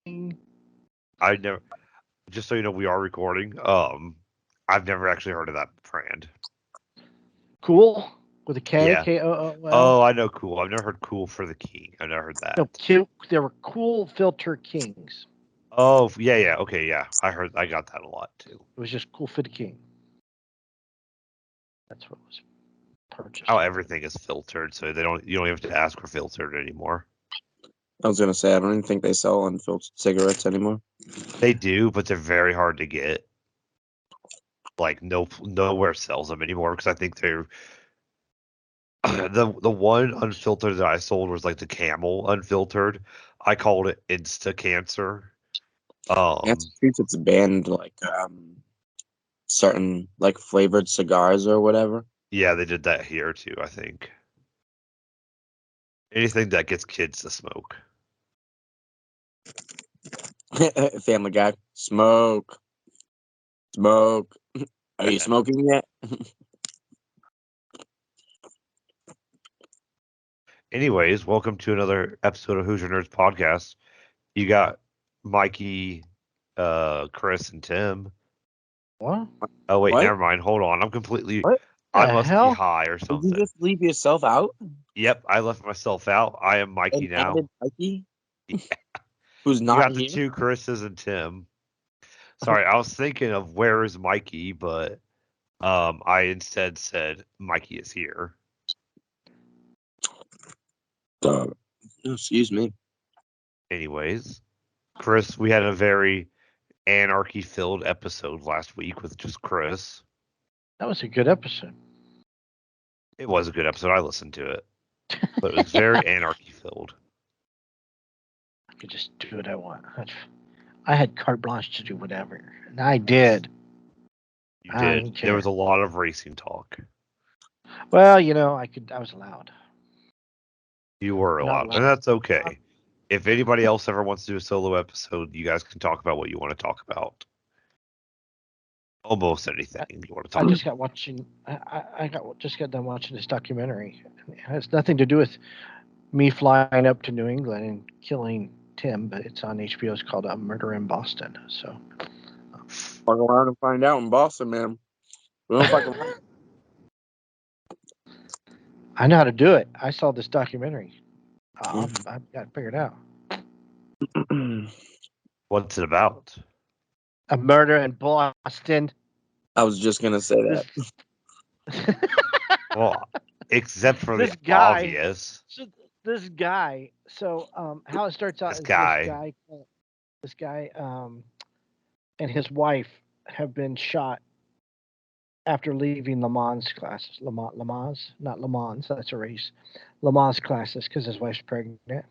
I never. Just so you know, we are recording. I've never actually heard of that brand. Cool with a K, Yeah. Kool. Oh, I know Cool. I've never heard Cool for the King. I've never heard No, that. there were Cool Filter Kings. Oh, yeah, yeah. Okay, yeah. I got that a lot too. It was just Cool Fit King. That's what it was How purchased under. everything is filtered, so you don't have to ask for filtered anymore. I was gonna say I don't even think they sell unfiltered cigarettes anymore. They do, but they're very hard to get. Like nowhere sells them anymore because I think they're the one unfiltered that I sold was like the Camel unfiltered. I called it Insta Cancer. Massachusetts banned like certain like flavored cigars or whatever. Yeah, they did that here too, I think. Anything that gets kids to smoke. Family Guy, smoke, smoke. Are you smoking yet? Anyways, welcome to another episode of Hoosier Nerds Podcast. You got Mikey, Chris, and Tim. What? Oh wait, What? never mind. Hold on. What I the must be hell? high or Did you something. just leave yourself out Yep, I left myself out. I am Mikey and added now. Mikey, who's You not got the here? two Chris's and Tim. Sorry, I was thinking of where is Mikey, but I instead said Mikey is here. Excuse me. Anyways, Chris, we had a very anarchy-filled episode last week with just Chris. That was a good episode. It was a good episode. I listened to it, but it was very anarchy-filled. I could just do what I want. I had carte blanche to do whatever, and I did. You I did. didn't There care. was a lot of racing talk. Well, you know, I was allowed. You were You're not allowed, and allowed. that's okay. If anybody else ever wants to do a solo episode, you guys can talk about what you want to talk about. Almost anything you want to I talk just about. got watching. Just got done watching this documentary. It has nothing to do with me flying up to New England and killing Tim, but it's on HBO. It's called Murder in Boston. So Fuck around and find out in Boston, man. We don't fucking. I know how to do it. I saw this documentary. I've got it figured out. What's it about? A murder in Boston. I was just gonna say that. Well, except for the This guy. obvious. So this guy. So how it starts out This is guy. this guy, and his wife have been shot after leaving Le Mans classes. Le Mans, not Le Mans. That's a race. Le Mans classes because his wife's pregnant.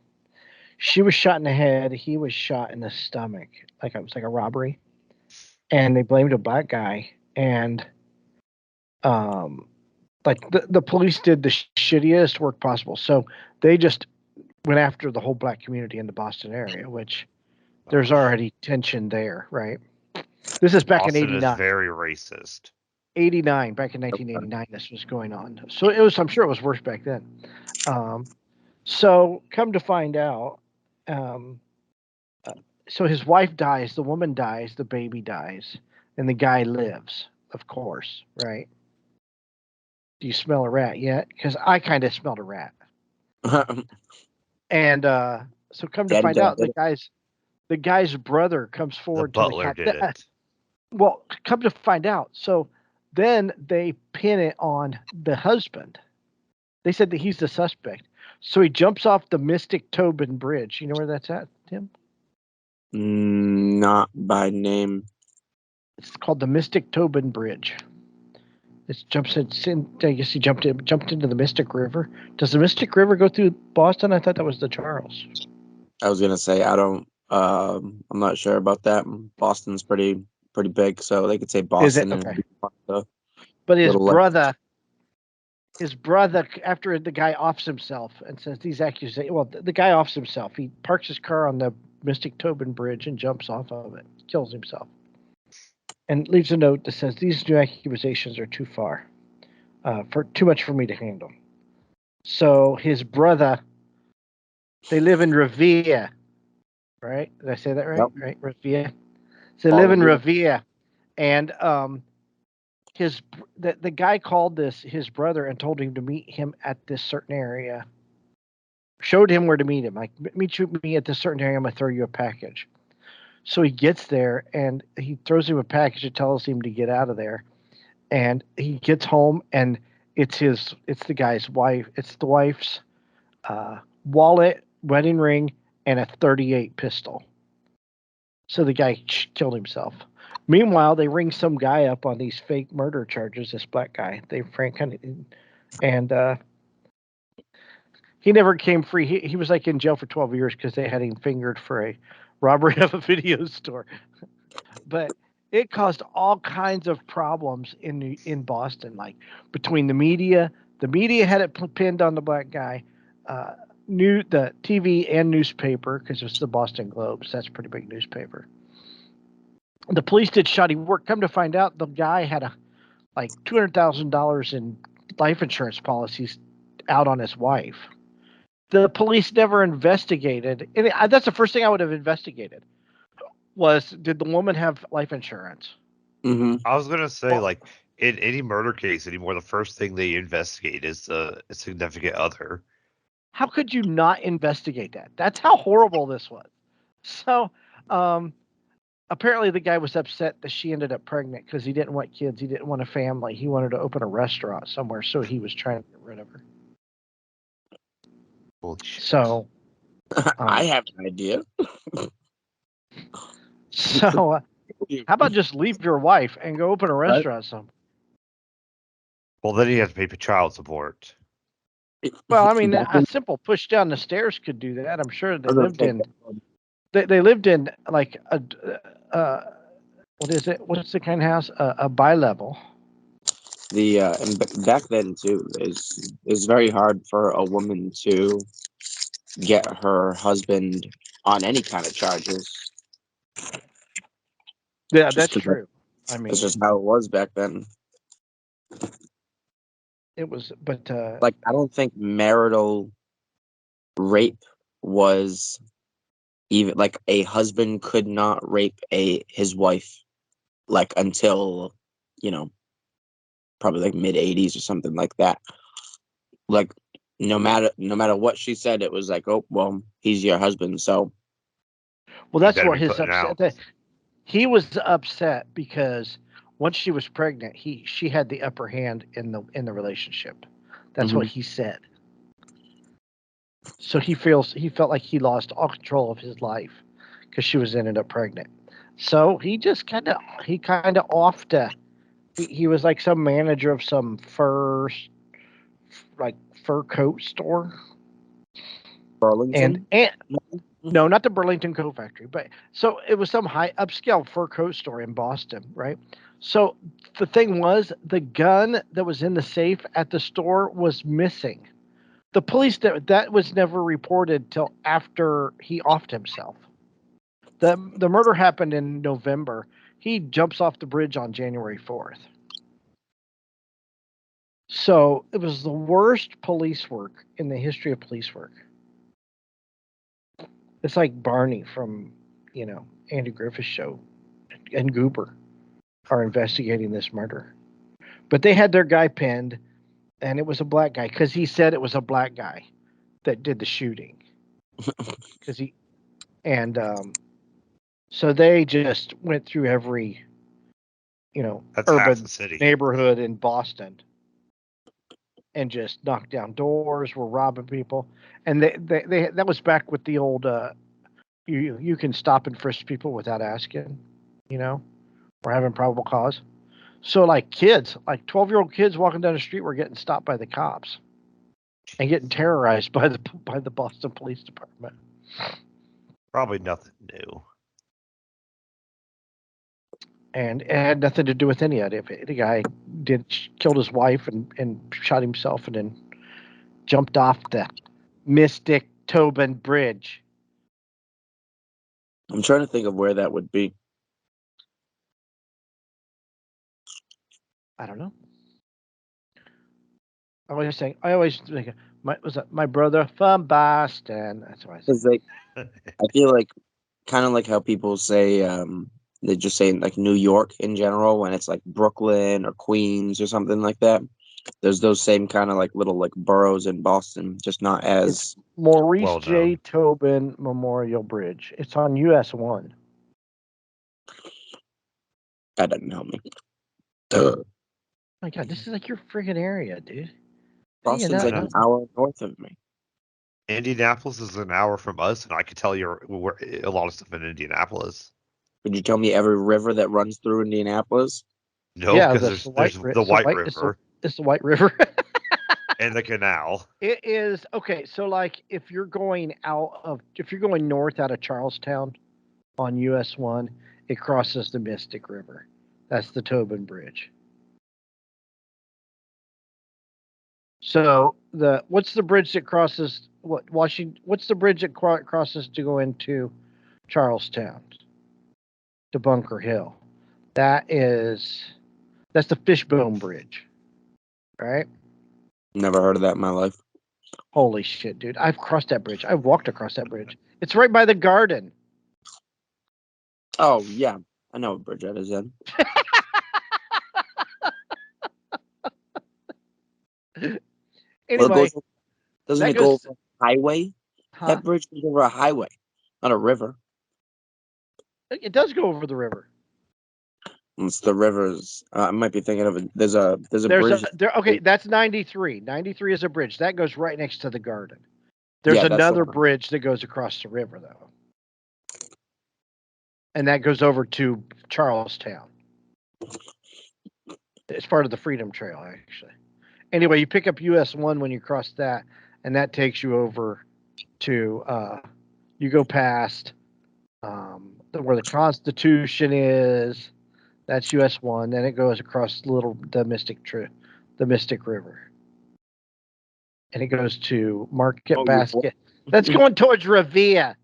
She was shot in the head. He was shot in the stomach. Like it was like a robbery, and they blamed a black guy. And like the police did the shittiest work possible. So they just went after the whole black community in the Boston area, which there's already tension there, right? This is back in Boston is '89. very racist. '89, back in 1989, this was going on. So it was. I'm sure it was worse back then. Um, so come to find out, um, so his wife dies, the woman dies, the baby dies, and the guy lives, of course, right? Do you smell a rat yet? Because I kind of smelled a rat. And so come to Daddy find done out, did it. the guy's brother comes The forward to the butler cat. did it. Well, come to find out, so then they pin it on the husband. They said that he's the suspect. So he jumps off the Mystic Tobin Bridge. You know where that's at, Tim? Not by name. It's called the Mystic Tobin Bridge. It jumps in. I guess he jumped into the Mystic River. Does the Mystic River go through Boston? I thought that was the Charles. I was gonna say I don't. I'm not sure about that. Boston's pretty big, so they could say Is it Boston and okay? it'd be part of But the little. his brother, after the guy offs himself and says these accusations. Well, the guy offs himself. He parks his car on the Mystic Tobin Bridge and jumps off of it, kills himself, and leaves a note that says these new accusations are too far, for too much for me to handle. So his brother, they live in Revere, right? Did I say that right? Yep. Right, Revere. So they live in Revere. Revere, and the guy called his brother and told him to meet him at this certain area. Showed him where to meet him. Like, meet me at this certain area. I'm gonna throw you a package. So he gets there and he throws him a package and tells him to get out of there. And he gets home and it's the guy's wife. It's the wife's wallet, wedding ring, and a 38 pistol. So the guy killed himself. Meanwhile, they ring some guy up on these fake murder charges. This black guy, and he never came free. He was like in jail for 12 years because they had him fingered for a robbery of a video store. But it caused all kinds of problems in Boston, like between the media. The media had it pinned on the black guy. The TV and newspaper, because it was the Boston Globe, so that's a pretty big newspaper. The police did shoddy work. Come to find out, the guy had like $200,000 in life insurance policies out on his wife. The police never investigated, and that's the first thing I would have investigated. Did the woman have life insurance? Mm-hmm. I was gonna say, like, in any murder case anymore, the first thing they investigate is a significant other. How could you not investigate that? That's how horrible this was. So, apparently the guy was upset that she ended up pregnant because he didn't want kids. He didn't want a family. He wanted to open a restaurant somewhere, so he was trying to get rid of her. Holy shit. So, I have an idea. so how about just leave your wife and go open a restaurant somewhere? Well, then he has to pay for child support. Well, I mean, a simple push down the stairs could do that. I'm sure they lived in. They They lived in like a what is it? What's the kind of house? A bi-level. and back then too, it's very hard for a woman to get her husband on any kind of charges. Yeah, Just that's 'cause true. I mean, That's just how it was back then. it was, but Like, I don't think marital rape was even like a husband could not rape his wife like until, you know, probably like mid 80s or something like that. Like, no matter what she said, it was like, oh well, he's your husband, so well, that's better what be his putting upset. out. That he was upset because once she was pregnant, she had the upper hand in the relationship. That's what he said. So he felt like he lost all control of his life because she ended up pregnant. So he just kind of offed. He was like some manager of some fur coat store. Burlington. And no, not the Burlington Coat Factory, but so it was some high upscale fur coat store in Boston, right? So the thing was, the gun that was in the safe at the store was missing. The police that was never reported till after he offed himself. The murder happened in November. He jumps off the bridge on January 4th. So it was the worst police work in the history of police work. It's like Barney from, Andy Griffith's show and Goober are investigating this murder. But they had their guy pinned, and it was a black guy because he said it was a black guy that did the shooting. So they just went through every, That's half urban the city. neighborhood in Boston and just knocked down doors, were robbing people. And they that was back with the old you can stop and frisk people without asking, or having probable cause. So like kids, like 12-year-old kids walking down the street were getting stopped by the cops and getting terrorized by the Boston Police Department. Probably nothing new. And it had nothing to do with any of it. The guy killed his wife and shot himself and then jumped off the Mystic Tobin Bridge. I'm trying to think of where that would be. I don't know. I always think my brother from Boston. That's what I say. Because I feel like kind of like how people say they just say like New York in general when it's like Brooklyn or Queens or something like that. There's those same kind of like little like boroughs in Boston, just not as Maurice Well J. known. Tobin Memorial Bridge. It's on US 1. that doesn't help me. My God, this is like your friggin' area, dude. Boston's I like know. an hour north of me. Indianapolis is an hour from us, and I could tell you where a lot of stuff in Indianapolis. Could you tell me every river that runs through Indianapolis? No, Yeah, because there's the White River It's the White River. and the canal. It is okay. So, like, if you're going north out of Charlestown on US 1, it crosses the Mystic River. That's the Tobin Bridge. So what's the bridge that crosses Washington? What's the bridge that crosses to go into Charlestown to Bunker Hill? That's the Fishbone Bridge, right? Never heard of that in my life. Holy shit, dude! I've crossed that bridge. I've walked across that bridge. It's right by the garden. Oh yeah, I know what bridge that is then. Well, Anyway, doesn't that it go goes. over a highway? Huh? That bridge goes over a highway, not a river. It does go over the river. It's the rivers. I might be thinking of it. There's a bridge. Okay, that's 93. 93 is a bridge that goes right next to the garden. There's Yeah, that's the another one. bridge that goes across the river though, and that goes over to Charlestown. It's part of the Freedom Trail, actually. Anyway, you pick up US 1 when you cross that, and that takes you over to you go past where the Constitution is. That's US 1. Then it goes across the Mystic River, and it goes to Market Oh, Basket. That's going towards Revere.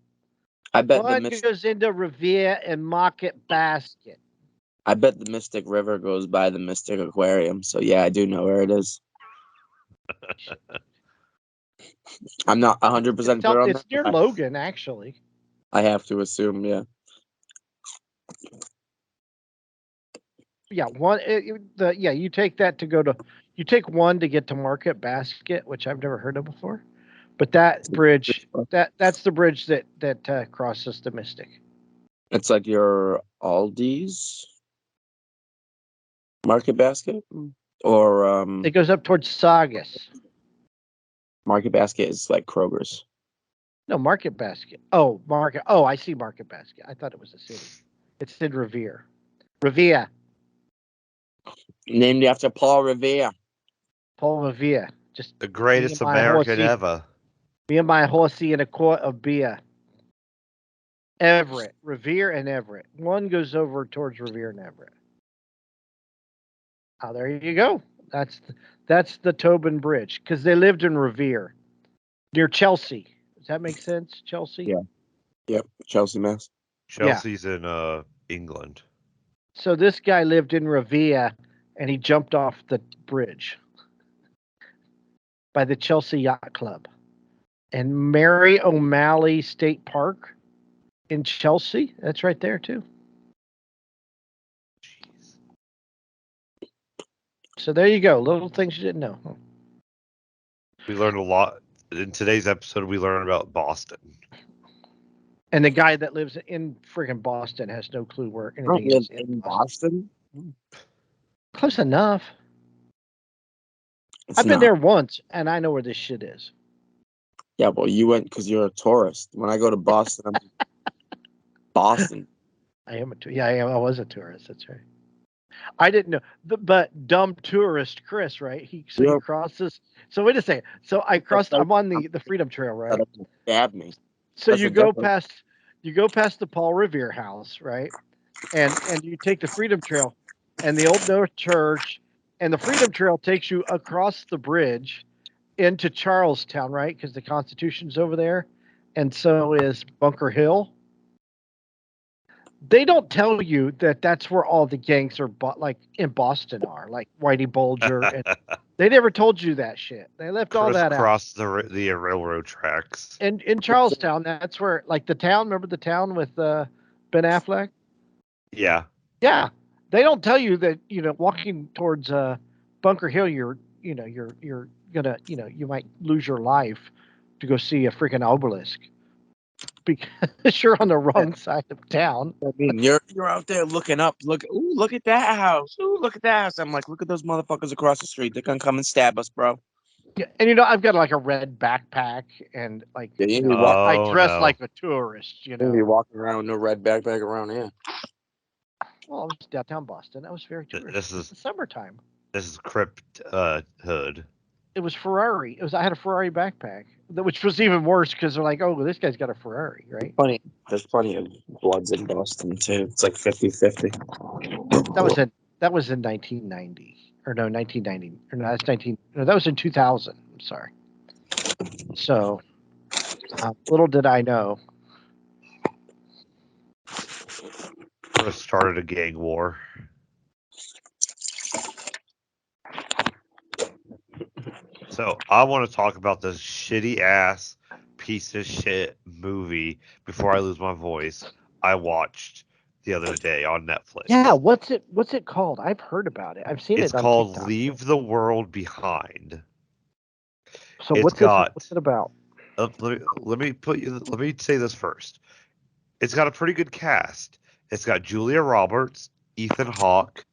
I bet One goes into Revere and Market Basket. I bet the Mystic River goes by the Mystic Aquarium. So yeah, I do know where it is. I'm not 100% clear on It's that. near but Logan, actually. I have to assume, yeah. Yeah, you take that to go to. You take one to get to Market Basket, which I've never heard of before. But that bridge, that's the bridge that crosses the Mystic. It's like your Aldi's Market Basket, or It goes up towards Saugus. Market Basket is like Kroger's. No, Market Basket. Oh, Market. Oh, I see Market Basket. I thought it was a city. It's in Revere. Revere. Named after Paul Revere. Paul Revere. Just The greatest me and my American horsey. ever. Me and my horsey and a quart of beer. Everett, Revere, and Everett. One goes over towards Revere and Everett. Oh, there you go. That's the Tobin Bridge because they lived in Revere near Chelsea. Does that make sense? Chelsea. Yeah. Yep. Chelsea, Mass. Chelsea's in England. So this guy lived in Revere, and he jumped off the bridge by the Chelsea Yacht Club, and Mary O'Malley State Park in Chelsea. That's right there too. Jeez. So there you go. Little things you didn't know. We learned a lot in today's episode. We learned about Boston. And the guy that lives in friggin' Boston has no clue where anything is in Boston. Close enough. It's I've been not. there once, and I know where this shit is. Yeah, well, you went because you're a tourist. When I go to Boston, I'm Boston. I am a tourist. Yeah, I was a tourist. That's right. I didn't know, but dumb tourist Chris, right? He crosses. So wait a second. So I crossed. I'm on the Freedom Trail, right? Stab me. So That's you a go difference. past the Paul Revere house, right? And you take the Freedom Trail, and the Old North Church, and the Freedom Trail takes you across the bridge into Charlestown, right? Because the Constitution's over there, and so is Bunker Hill. They don't tell you that that's where all the gangs are, like in Boston are, like Whitey Bulger, and they never told you that shit. They left all that out. Crisscross the railroad tracks. And in Charlestown, that's where, like the town. Remember the town with Ben Affleck? Yeah. Yeah, they don't tell you that walking towards Bunker Hill, you're gonna you might lose your life to go see a freaking obelisk because you're on the wrong side of town. I mean, you're out there looking up. Look at that house. Ooh, look at that house. I'm like, look at those motherfuckers across the street. They're gonna come and stab us, bro. Yeah, and I've got like a red backpack and like Yeah, you I Oh dress no. like a tourist. You'll be walking around with no red backpack around here. Well, I was downtown Boston. That was very touristy. This It's is the summertime. Crypt Hood. It was Ferrari. I had a Ferrari backpack, which was even worse because they're like, oh, this guy's got a Ferrari, right? There's plenty of bloods in Boston too. It's like 50-50. That was in 1990 or no 1990 or no that's 19 no that was in 2000. I'm sorry. So little did I know. Chris started a gang war. So I want to talk about this shitty ass piece of shit movie before I lose my voice. I watched the other day on Netflix. Yeah, what's it called? I've heard about it. I've seen It's it on called TikTok. Leave the World Behind. So It's what's it about? let me say this first. It's got a pretty good cast. It's got Julia Roberts, Ethan Hawke,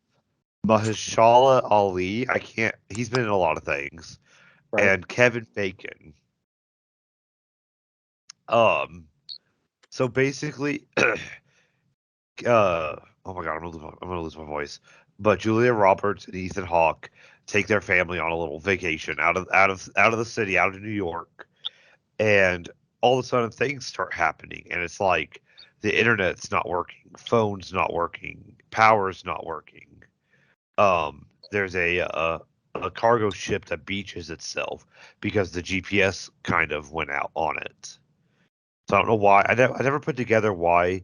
Mahershala Ali. He's been in a lot of things. Right. And Kevin Bacon. So basically, oh my god, I'm gonna lose my voice. But Julia Roberts and Ethan Hawke take their family on a little vacation out of the city, out of New York, and all of a sudden things start happening, and it's like the internet's not working, phone's not working, power's not working. There's a cargo ship that beaches itself because the GPS kind of went out on it. So I don't know why. I never put together why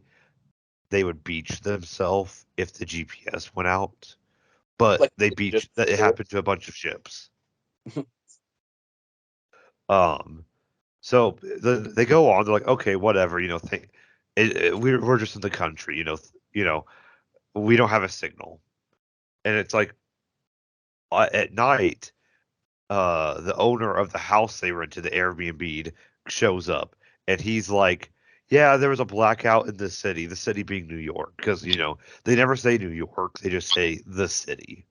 they would beach themselves if the GPS went out, but Like they just beach that it happened to a bunch of ships. So they go on. They're like, okay, whatever, we're just in the country, we don't have a signal, and it's like at night, the owner of the house they rented, the Airbnb, shows up, and he's like, "Yeah, there was a blackout in the city being New York, because they never say New York, they just say the city,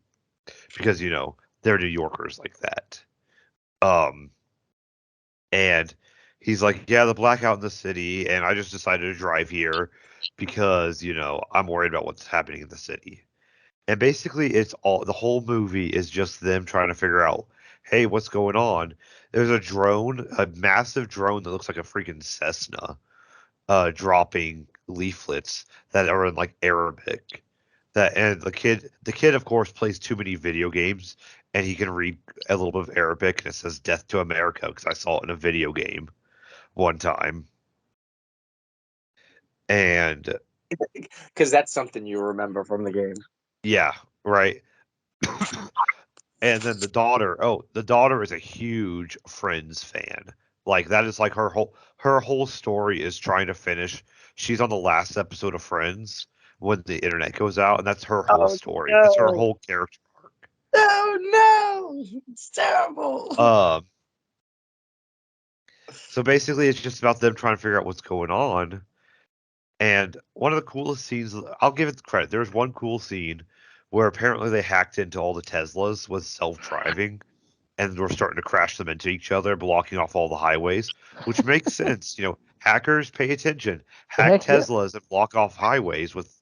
because they're New Yorkers like that." Um, and he's like, "Yeah, the blackout in the city, and I just decided to drive here because I'm worried about what's happening in the city." And basically, the whole movie is just them trying to figure out, hey, what's going on? There's a massive drone that looks like a freaking Cessna, dropping leaflets that are in like Arabic. And the kid, of course, plays too many video games, and he can read a little bit of Arabic, and it says "Death to America" because I saw it in a video game one time. And because that's something you remember from the game. yeah, right. And then the daughter is a huge Friends fan. Like that is like her whole story is trying to finish. She's on the last episode of Friends when the internet goes out, and that's her whole Oh story. That's her no! whole character Oh no! It's terrible. arc. So basically it's just about them trying to figure out what's going on. And one of the coolest scenes, I'll give it credit. There's one cool scene where apparently they hacked into all the Teslas with self-driving, and we're starting to crash them into each other, blocking off all the highways, which makes sense. Hackers pay attention, hack Heck yeah. Teslas and block off highways with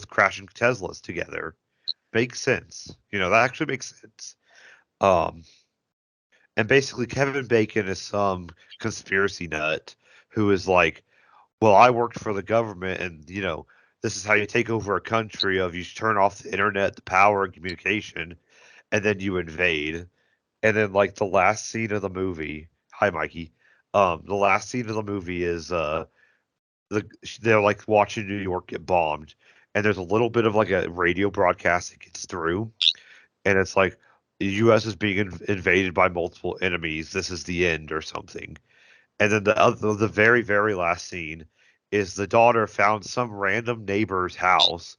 crashing Teslas together. Makes sense. That actually makes sense. Um, and basically Kevin Bacon is some conspiracy nut who is like, well, I worked for the government, and this is how you take over a country: of you turn off the internet, the power, and communication, and then you invade. And then like the last scene of the movie, hi Mikey. The last scene of the movie is they're like watching New York get bombed, and there's a little bit of like a radio broadcast that gets through, and it's like the U.S. is being invaded by multiple enemies. This is the end, or something. And then the very very last scene is the daughter found some random neighbor's house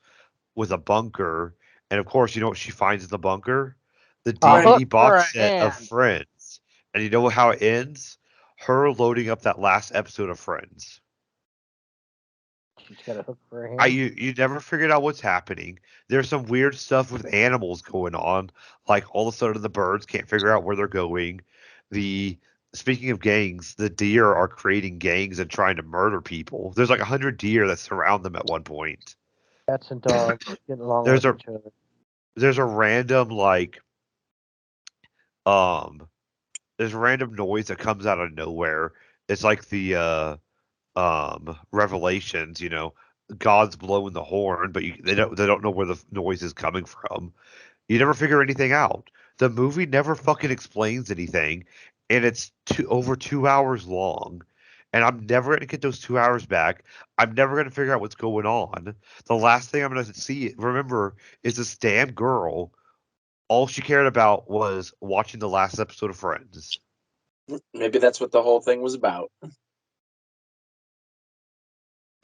with a bunker, and of course, you know what she finds in the bunker? The A hook DVD or a box set of hand. Friends. And you know how it ends? Her loading up that last episode of Friends. She's got a hook for her hand. You never figured out what's happening. There's some weird stuff with animals going on. Like all of a sudden the birds can't figure out where they're going. The Speaking of gangs, the deer are creating gangs and trying to murder people. There's like 100 deer that surround them at one point. Cats and dogs getting along There's with a each other. there's a random like um there's a random noise that comes out of nowhere. It's like the Revelations, God's blowing the horn, but they don't know where the noise is coming from. You never figure anything out. The movie never fucking explains anything, and it's over 2 hours long. And I'm never gonna get those 2 hours back. I'm never gonna figure out what's going on. The last thing I'm gonna remember, is this damn girl. All she cared about was watching the last episode of Friends. Maybe that's what the whole thing was about.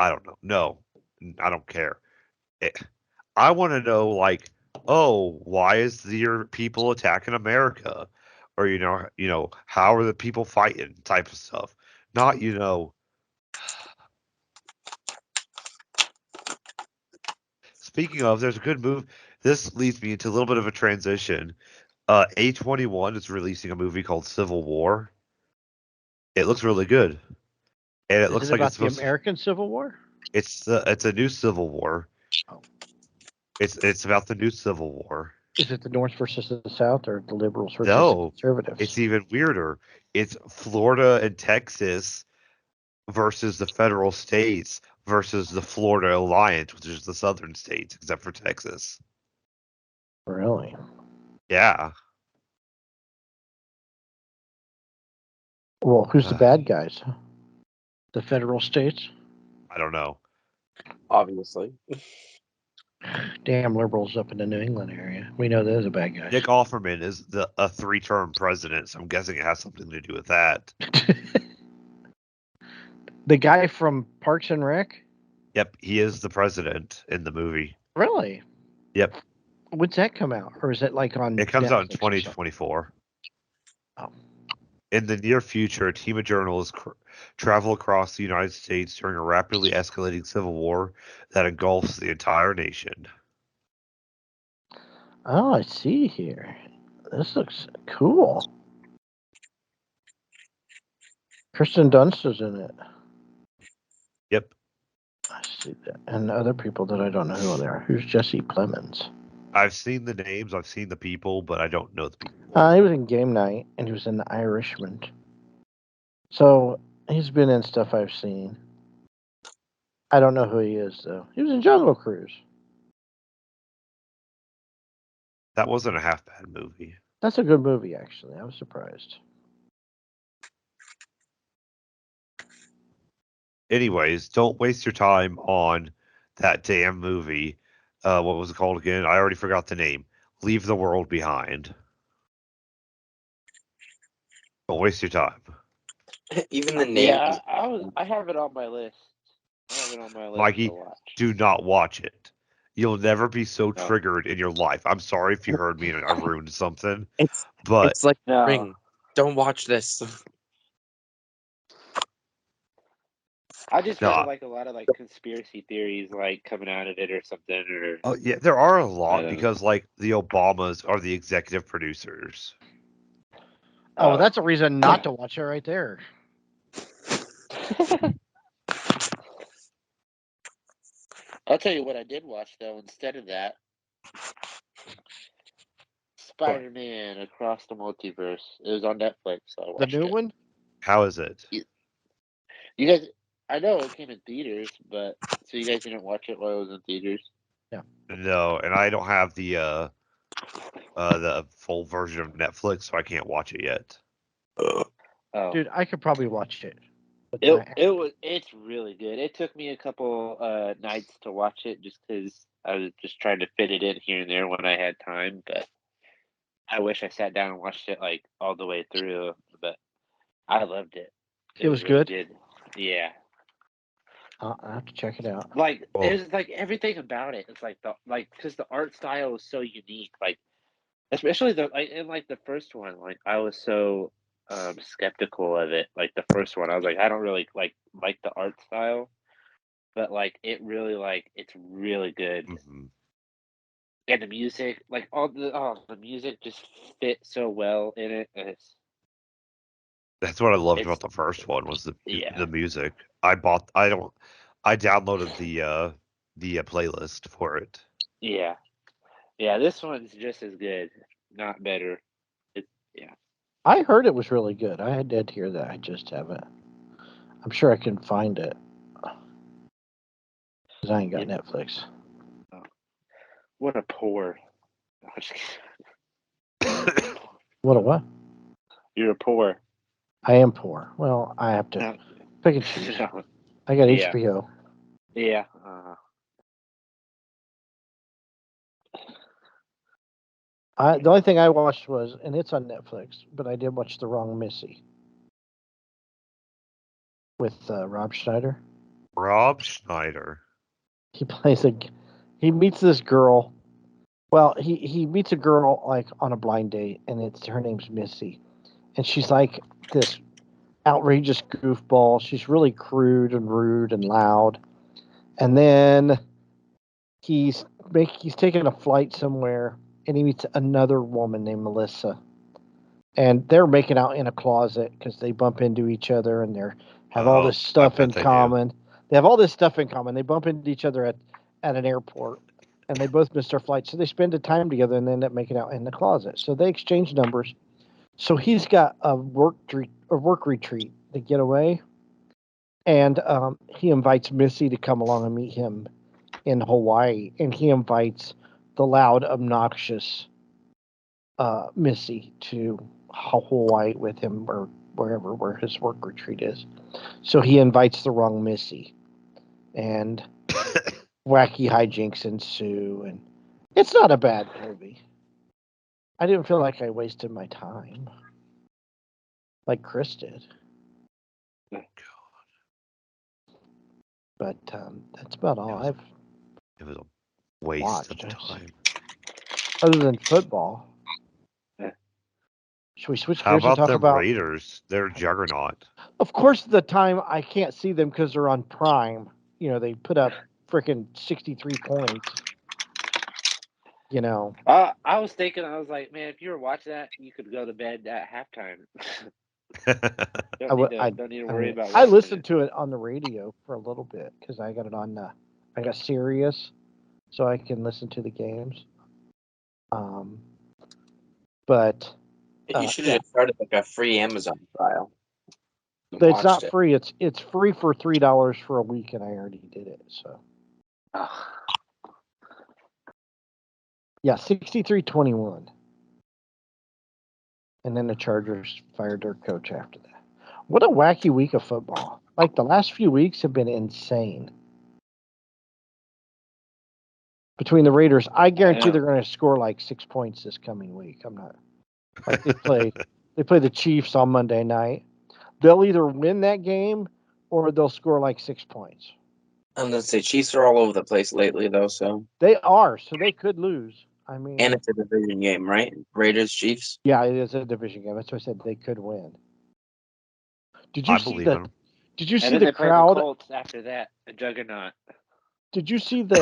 I don't know. No, I don't care. I want to know, like, oh, why is your people attacking America, or how are the people fighting, type of stuff. Not. Speaking of, there's a good move. This leads me into a little bit of a transition. A21 is releasing a movie called Civil War. It looks really good, and it Is looks it like about it's the supposed. American Civil War? It's a new Civil War. Oh. It's about the new Civil War. Is it the North versus the South, or the liberals versus the No, conservatives? it's even weirder. It's Florida and Texas versus the federal states versus the Florida Alliance, which is the southern states, except for Texas. Really? Yeah. Well, who's the bad guys? The federal states? I don't know. Obviously. Damn liberals up in the New England area. We know those are bad guys. Nick Offerman is a 3-term president, so I'm guessing it has something to do with that. The guy from Parks and Rec? Yep, he is the president in the movie. Really? Yep. When's that come out? Or is it like on It comes out in Netflix or something? 2024. Oh. In the near future, a team of journalists travel across the United States during a rapidly escalating civil war that engulfs the entire nation. Oh, I see here. This looks cool. Kristen Dunst is in it. Yep. I see that. And other people that I don't know who they are. Who's Jesse Plemons? I've seen the names, I've seen the people, but I don't know the people. He was in Game Night, and he was in The Irishman. So he's been in stuff I've seen. I don't know who he is, though. He was in Jungle Cruise. That wasn't a half bad movie. That's a good movie, actually. I was surprised. Anyways, don't waste your time on that damn movie. What was it called again? I already forgot the name. Leave the World Behind. Don't waste your time. Even the name. Yeah, I have it on my list. I have it on my list Mikey, to watch. do not watch it. You'll never be so No. triggered in your life. I'm sorry if you heard me and I ruined something, It's but it's like No. Ring. Don't watch this. I just No. heard like a lot of like conspiracy theories like coming out of it or something or oh yeah, there are a I lot don't know. because like the Obamas are the executive producers. Oh, that's a reason not to watch it right there. I'll tell you what I did watch though instead of that. Spider-Man Across the Multiverse. It was on Netflix, so I The watched new it. one? How is it? You guys, I know it came in theaters, but so you guys didn't watch it while it was in theaters? No, and I don't have the full version of Netflix, so I can't watch it yet. Oh, Dude, I could probably watch it. But It's really good. It took me a couple nights to watch it just because I was just trying to fit it in here and there when I had time. But I wish I sat down and watched it like all the way through. But I loved it. It was really good? Yeah. I have to check it out. Like Well- it was like everything about it. It's like because the art style is so unique. Like especially in like the first one. Like I was so skeptical of it. Like the first one, I was like, I don't really like the art style, but like it really it's really good. Mhm. And the music, like the music just fit so well in it. And That's what I loved It's- about the first one was Yeah. the music. I downloaded the playlist for it. yeah, this one's just as good, not better. I heard it was really good. I did hear that. I just haven't. I'm sure I can find it. Because I ain't got Yeah. Netflix. What a poor. I'm just kidding. What a what? You're a poor. I am poor. Well, I have to No. pick and choose. No. I got Yeah. HBO. Yeah. The only thing I watched was, and it's on Netflix, but I did watch The Wrong Missy with Rob Schneider. Rob Schneider. He meets this girl. Well, he meets a girl like on a blind date, and her name's Missy, and she's like this outrageous goofball. She's really crude and rude and loud. And then he's taking a flight somewhere, and he meets another woman named Melissa, and they're making out in a closet because they bump into each other and have all this stuff in common. They have all this stuff in common. They bump into each other at an airport, and they both miss their flight, so they spend the time together and end up making out in the closet. So they exchange numbers. So he's got a work retreat to get away, and he invites Missy to come along and meet him in Hawaii, and he invites the loud, obnoxious Missy to Hawaii with him or where his work retreat is. So he invites the wrong Missy, and wacky hijinks ensue, and it's not a bad movie. I didn't feel like I wasted my time like Chris did. But that's about all I've It was a waste watched, of time. other than football. Yeah. Should we switch How gears and about talk the about? Raiders? They're a juggernaut. Of course, the time I can't see them because they're on Prime. You know, they put up freaking 63 points. You know, I was thinking, I was like, man, if you were watching that, you could go to bed at halftime. Don't need to worry about. I listened to it on the radio for a little bit because I got it on. I got Sirius, so I can listen to the games. But You should have started like a free Amazon trial. it's not free. It's free for $3 for a week, and I already did it. So yeah, 63-21. And then the Chargers fired their coach after that. What a wacky week of football. Like the last few weeks have been insane. Between the Raiders, I guarantee they're going to score like 6 points this coming week. I'm not. Like they play the Chiefs on Monday night. They'll either win that game or they'll score like 6 points. I'm gonna say Chiefs are all over the place lately, though. So they are. So they could lose. I mean, and it's a division game, right? Raiders, Chiefs. Yeah, it is a division game. That's why I said they could win. Did you see them. Did you see and then the they crowd? The Colts after that, a juggernaut. Did you see the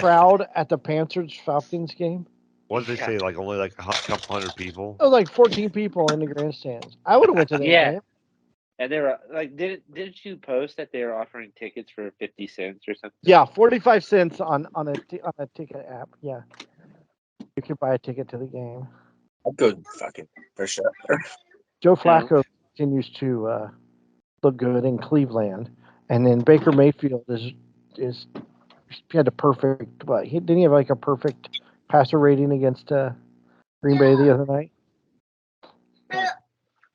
crowd at the Panthers Falcons game? What did they say? Like only like a couple hundred people? It was like 14 people in the grandstands. I would have went to that game. And they were like, didn't you post that they were offering tickets for 50 cents or something? Yeah, 45 cents on a ticket app. Yeah, you could buy a ticket to the game. A good fucking for sure. Joe Flacco continues to look good in Cleveland, and then Baker Mayfield is he had a perfect. What didn't he have like a perfect passer rating against Green Bay the other night?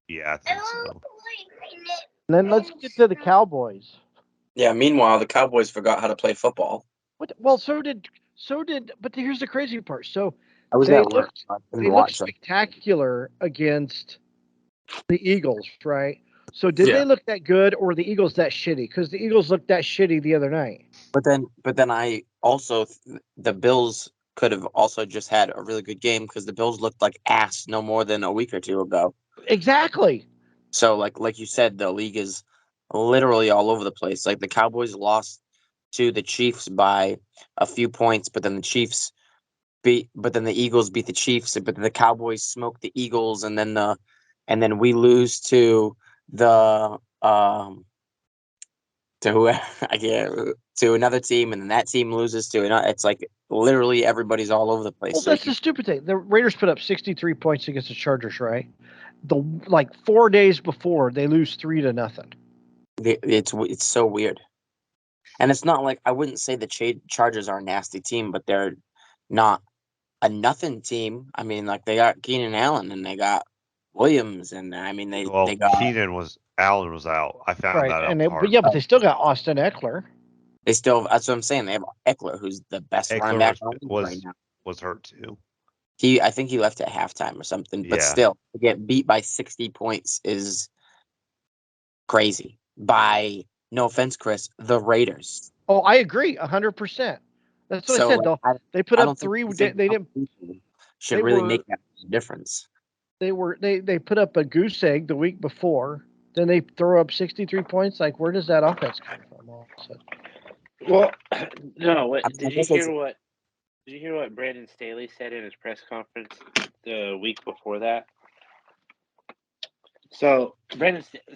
Yeah, I think so. And then let's get to the Cowboys. Yeah. Meanwhile, the Cowboys forgot how to play football. Well, but here's the crazy part. So I was they at work. looked So I they couldn't looked watch them. spectacular against the Eagles, right? So did Yeah. they look that good, or were the Eagles that shitty? Because the Eagles looked that shitty the other night. But then I also the Bills could have also just had a really good game because the Bills looked like ass no more than a week or two ago. Exactly. So like you said, the league is literally all over the place. Like the Cowboys lost to the Chiefs by a few points, but then the Eagles beat the Chiefs, but then the Cowboys smoked the Eagles, and then we lose to the to who I get to another team, and then that team loses to another. It's like literally everybody's all over the place. Well, So that's the stupid thing. The Raiders put up 63 points against the Chargers, right? Like 4 days before, they lose 3-0. it's so weird, and it's not like I wouldn't say the Chargers are a nasty team, but they're not a nothing team. I mean, like they got Keenan Allen and they got Williams, and I mean they Well, got Allen was out. I found Right, that out and the hard but way. they still got Austin Eckler. they still. That's what I'm saying. They have Eckler, who's the best running back Eckler in the league right now. was hurt too. I think he left at halftime or something, but Yeah. still, to get beat by 60 points is crazy. By no offense, Chris, the Raiders. Oh, I agree, 100%. That's what I So said. like, Though they put I up don't think three. the They same didn't. competition should They really were. make that difference. They put up a goose egg the week before. Then they throw up 63 points. Like, where does that offense come from? All of a sudden? Well, no. What I did you guess it's- hear? Did you hear what Brandon Staley said in his press conference the week before that? So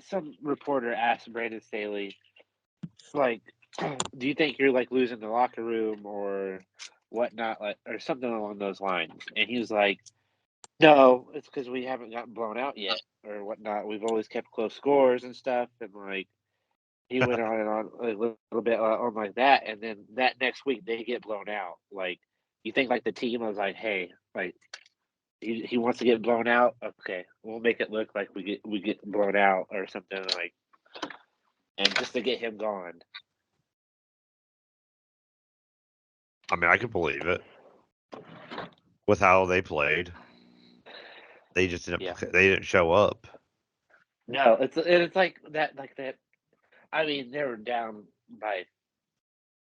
some reporter asked Brandon Staley, like, do you think you're like losing the locker room or whatnot, like, or something along those lines? And he was like, no, it's because we haven't gotten blown out yet or whatnot. We've always kept close scores and stuff, and like he went on and on a little bit on like that, and then that next week they get blown out. Like, you think like the team was like, hey, like he wants to get blown out. Okay, we'll make it look like we get blown out or something like, and just to get him gone. I mean, I could believe it with how they played. They just didn't. Yeah. They didn't show up. No, it's like that. I mean, they were down by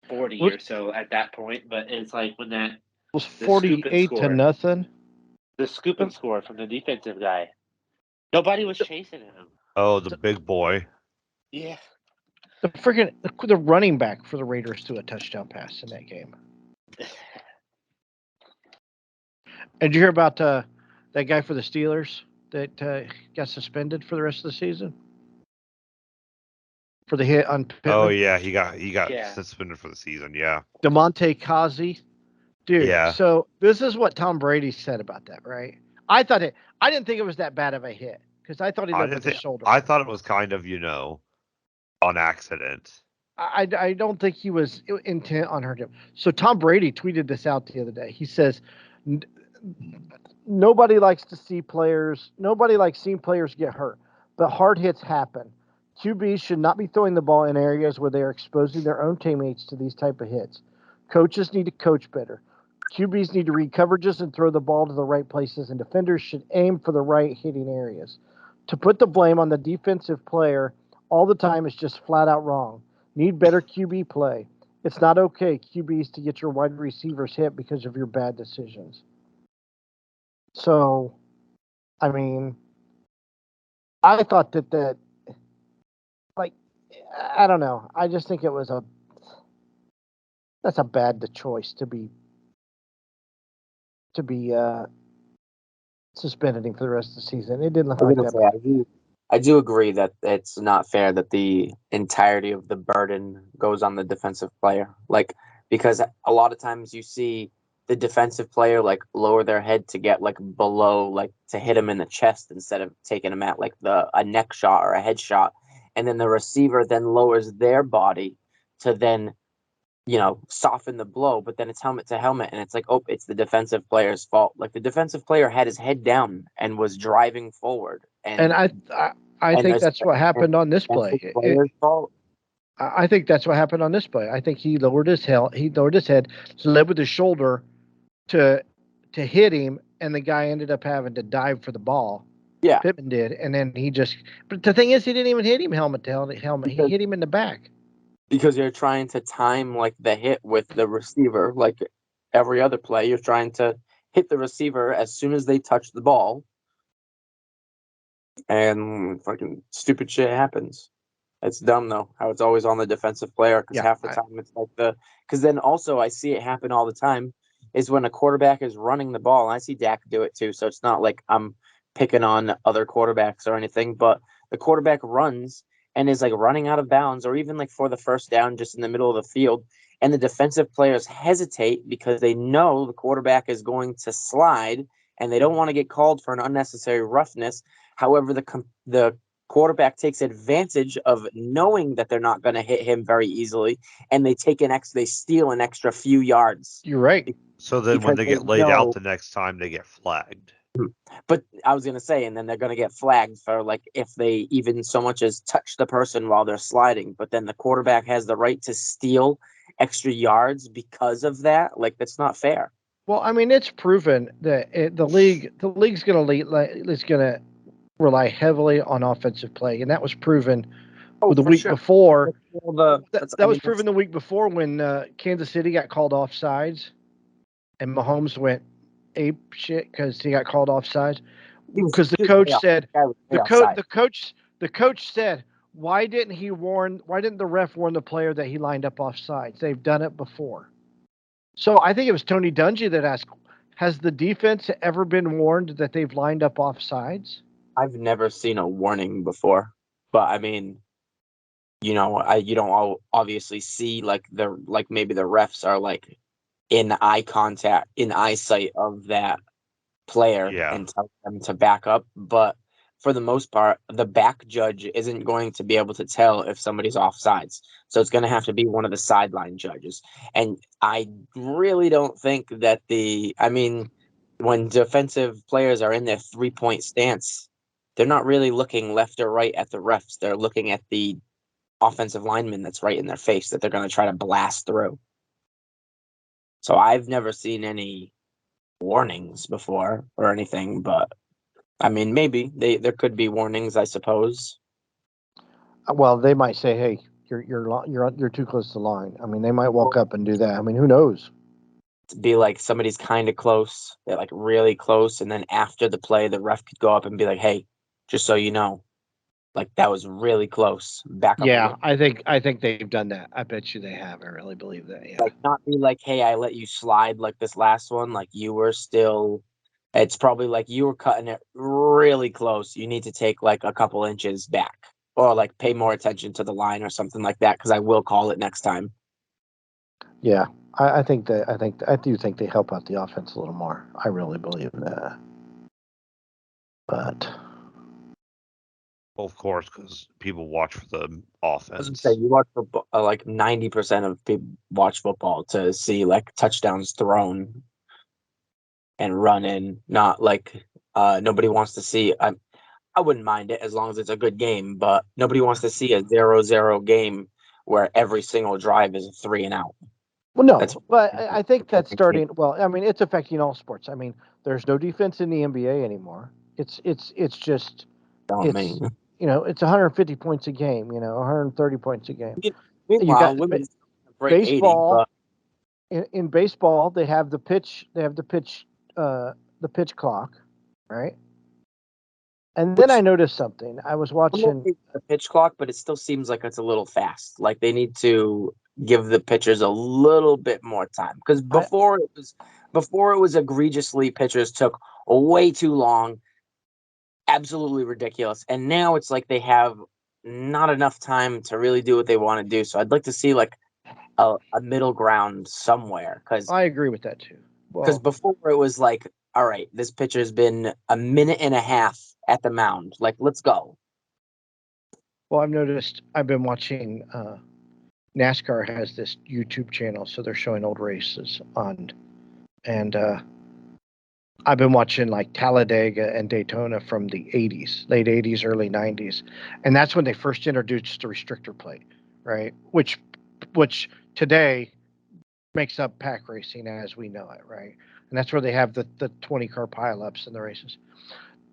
40 or so at that point, but it's like when It was the scoop and 48-0. the scoop and score from the defensive guy, nobody was chasing him. Oh, the big boy. Yeah. The running back for the Raiders threw a touchdown pass in that game. And did you hear about that guy for the Steelers that got suspended for the rest of the season for the hit on Pittman? Oh yeah, he got Yeah. suspended for the season. Yeah. Damontae Kazi, dude. Yeah. So this is what Tom Brady said about that, right? I didn't think it was that bad of a hit because I thought he lived with his shoulder. I thought it was kind of on accident. I don't think he was intent on hurting him. So Tom Brady tweeted this out the other day. He says, nobody likes seeing players get hurt, but hard hits happen. QBs should not be throwing the ball in areas where they are exposing their own teammates to these type of hits. Coaches need to coach better. QBs need to read coverages and throw the ball to the right places, and defenders should aim for the right hitting areas. To put the blame on the defensive player all the time is just flat out wrong. Need better QB play. It's not okay, QBs, to get your wide receivers hit because of your bad decisions. So, I mean, I thought that like, I don't know. I just think it was that's a bad choice to be suspending for the rest of the season. It didn't look like that. I do agree that it's not fair that the entirety of the burden goes on the defensive player. Like, because a lot of times you see the defensive player like lower their head to get like below, like to hit him in the chest instead of taking him at like a neck shot or a head shot. And then the receiver then lowers their body to then, soften the blow, but then it's helmet to helmet, and it's like, oh, it's the defensive player's fault. Like the defensive player had his head down and was driving forward, And I And think it's that's what happened on this that's play. the player's fault. I think that's what happened on this play. I think he lowered his head, led with his shoulder to hit him, and the guy ended up having to dive for the ball. Yeah. Pittman did, and then he just. But the thing is, he didn't even hit him helmet to helmet. He hit him in the back. Because you're trying to time like the hit with the receiver, like every other play. You're trying to hit the receiver as soon as they touch the ball, and fucking stupid shit happens. It's dumb though how it's always on the defensive player because Yeah, half the time it's like because then also I see it happen all the time is when a quarterback is running the ball, and I see Dak do it too. So it's not like I'm picking on other quarterbacks or anything, but the quarterback runs and is like running out of bounds or even like for the first down just in the middle of the field, and the defensive players hesitate because they know the quarterback is going to slide and they don't want to get called for an unnecessary roughness. However, the quarterback takes advantage of knowing that they're not going to hit him very easily, and they steal an extra few yards. You're right. So then when Because they get they laid out know- the next time, they get flagged. But I was going to say, and then they're going to get flagged for like if they even so much as touch the person while they're sliding. But then the quarterback has the right to steal extra yards because of that. Like that's not fair. Well, I mean, it's proven that the league's going to rely heavily on offensive play, and that was proven the for week sure. before. That's- That was proven the week before when Kansas City got called offsides, and Mahomes went ape shit because he got called offsides. Because the coach said the coach said, why didn't the ref warn the player that he lined up offsides? They've done it before. So I think it was Tony Dungy that asked, has the defense ever been warned that they've lined up offsides? I've never seen a warning before, but I mean, you don't obviously see like maybe the refs are like in eyesight of that player Yeah. and tell them to back up. But for the most part, the back judge isn't going to be able to tell if somebody's offsides. So it's going to have to be one of the sideline judges. And I really don't think that when defensive players are in their 3-point stance, they're not really looking left or right at the refs. They're looking at the offensive lineman that's right in their face that they're going to try to blast through. So I've never seen any warnings before or anything, but I mean, maybe there could be warnings, I suppose. Well, they might say, "Hey, you're too close to the line." I mean, they might walk up and do that. I mean, who knows? To be like somebody's kind of close, they're like really close, and then after the play, the ref could go up and be like, "Hey, just so you know, like that was really close. Back up." Yeah, I think they've done that. I bet you they have. I really believe that. Yeah. Like not be like, "Hey, I let you slide like this last one. Like you were still." It's probably like you were cutting it really close. You need to take like a couple inches back, or like pay more attention to the line or something like that. Because I will call it next time. Yeah, I do think they help out the offense a little more. I really believe that. But Well, of course, because people watch for the I was gonna offense. say you watch football. Like 90% of people watch football to see like touchdowns thrown and run in. Not like nobody wants to see. I wouldn't mind it as long as it's a good game, but nobody wants to see a 0-0 game where every single drive is a 3 and out. well, no, That's- but I think that's starting. Well, I mean, it's affecting all sports. I mean, there's no defense in the NBA anymore. It's just Don't it's mean. it's 150 points a game. 130 points a game. Meanwhile, got women's break 80, baseball. but In baseball, they have the pitch clock, right? And then I noticed something. I was I'm watching. okay with the pitch clock, but it still seems like it's a little fast. Like they need to give the pitchers a little bit more time because before it was egregiously pitchers took way too long, absolutely ridiculous, and now it's like they have not enough time to really do what they want to do. So I'd like to see like a middle ground somewhere because I agree with that too. Well, before it was like, all right, this pitcher's been a minute and a half at the mound. Like, let's go. well, I've noticed. I've been watching. NASCAR has this YouTube channel, so they're showing old races on, and I've been watching like Talladega and Daytona from the 80s, late 80s, early 90s. And that's when they first introduced the restrictor plate, right? Which today makes up pack racing as we know it, right? And that's where they have the 20 car pileups in the races.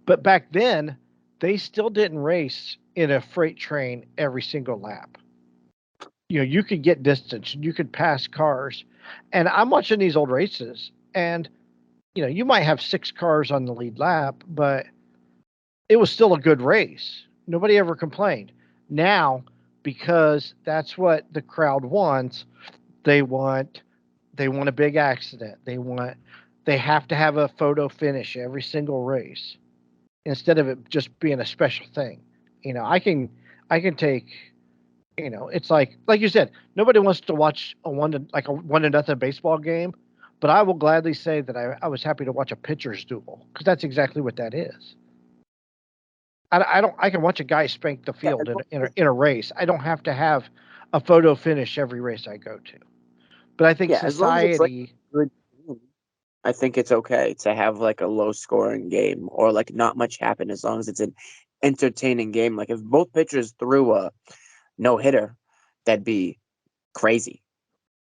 But back then, they still didn't race in a freight train every single lap. You know, you could get distance, you could pass cars. And I'm watching these old races, and you know, you might have 6 cars on the lead lap, but it was still a good race. Nobody ever complained. Now, because that's what the crowd wants, they want a big accident. They have to have a photo finish every single race instead of it just being a special thing. You know, I can take, you know, it's like you said, nobody wants to watch a 1-0 baseball game, but I will gladly say that I was happy to watch a pitcher's duel, because that's exactly what that is. I can watch a guy spank the field in a race. I don't have to have a photo finish every race I go to. But I think Yeah, as long as it's like society, good game, I think it's okay to have like a low scoring game or like not much happen as long as it's an entertaining game. Like if both pitchers threw a no hitter, that'd be crazy.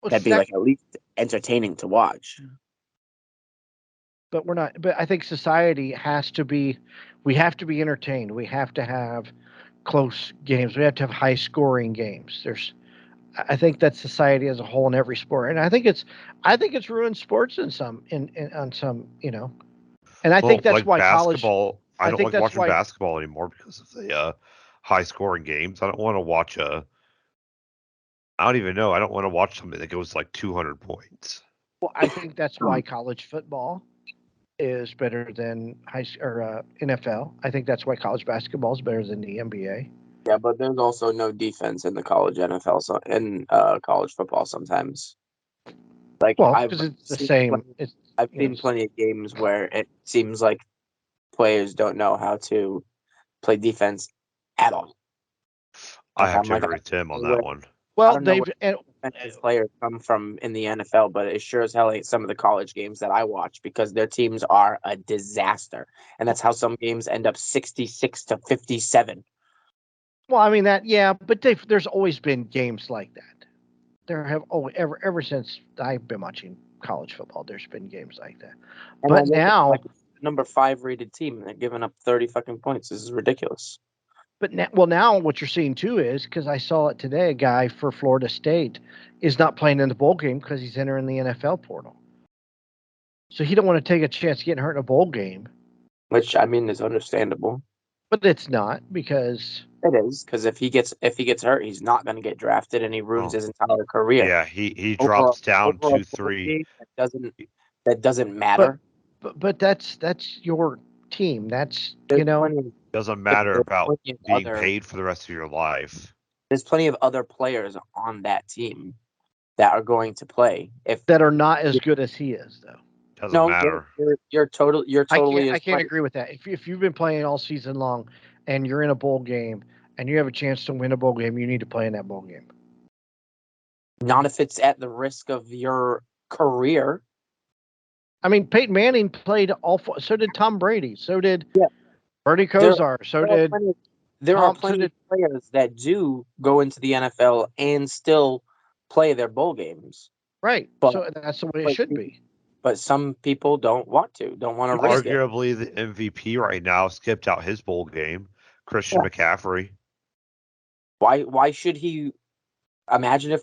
That'd be like at least entertaining to watch. but we're not. But I think society has to be. We have to be entertained. We have to have close games. We have to have high scoring games. I think that's society as a whole in every sport, and I think it's ruined sports in some on some, you know. And I Well, think that's like why college. basketball, I I don't think like that's watching why. basketball anymore because of the high scoring games. I don't want to watch I don't even know. I don't want to watch something that goes like 200 points. Well, I think that's why college football is better than NFL. I think that's why college basketball is better than the NBA. Yeah, but there's also no defense in the college NFL, so in college football sometimes. Like Well, because it's the same. I've seen plenty of games where it seems like players don't know how to play defense at all. I Like have I'm to like, agree with Tim on where- that one. I Well, don't know they've where defensive players come from in the NFL, but it sure as hell ain't some of the college games that I watch because their teams are a disaster, and that's how some games end up 66-57. well, I mean but there's always been games like that. There have ever since I've been watching college football, there's been games like that. And But now, like number 5 rated team, and they're giving up 30 fucking points. This is ridiculous. now what you're seeing too is, because I saw it today, a guy for Florida State is not playing in the bowl game because he's entering the NFL portal. So he don't want to take a chance getting hurt in a bowl game. Which I mean is understandable. But it's not, because it is, because if he gets hurt, he's not going to get drafted, and he ruins his entire career. Yeah, he drops down over 2-3. That doesn't matter. But that's your team. That's Doesn't matter about being paid for the rest of your life. There's plenty of other players on that team that are going to play that are not as good as he is, though. Doesn't matter. You're totally. I can't agree with that. If you've been playing all season long and you're in a bowl game and you have a chance to win a bowl game, you need to play in that bowl game. Not if it's at the risk of your career. I mean, Peyton Manning played all four. So did Tom Brady. So did Bernie Kosar. There are plenty of players that do go into the NFL and still play their bowl games. Right. So that's the way it should be. But some people don't want to risk it. Arguably, the MVP right now skipped out his bowl game, Christian McCaffrey. Why should he? Imagine if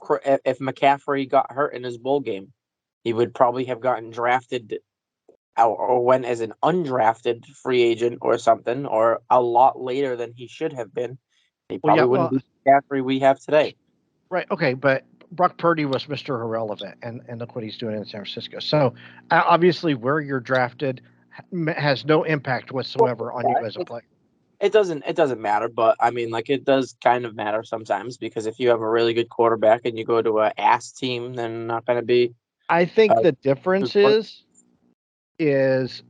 McCaffrey got hurt in his bowl game, he would probably have gotten drafted or went as an undrafted free agent or something, or a lot later than he should have been. He probably wouldn't be the McCaffrey we have today. Right. Okay. But Brock Purdy was Mr. Irrelevant, and look what he's doing in San Francisco. So obviously, where you're drafted has no impact whatsoever on you as a player. It doesn't matter, but I mean, like, it does kind of matter sometimes, because if you have a really good quarterback and you go to an ass team, then not going to be. I think the difference is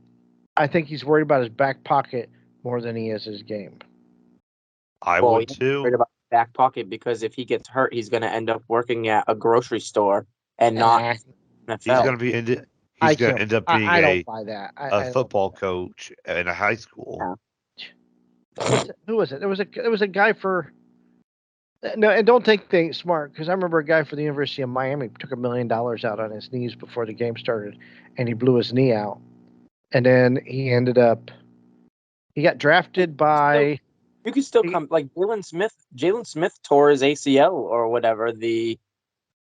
I think he's worried about his back pocket more than he is his game. I would too. Worried about his back pocket, because if he gets hurt, he's going to end up working at a grocery store and not NFL. He's I going to can't. end up being I don't buy that. I a don't football buy that. coach in a high school. Yeah. Who was it? There was a guy for. No, and don't think things smart, because I remember a guy for the University of Miami took $1 million out on his knees before the game started, and he blew his knee out, and then he ended up. He got drafted by. You can still He- come like Jalen Smith. Jalen Smith tore his ACL or whatever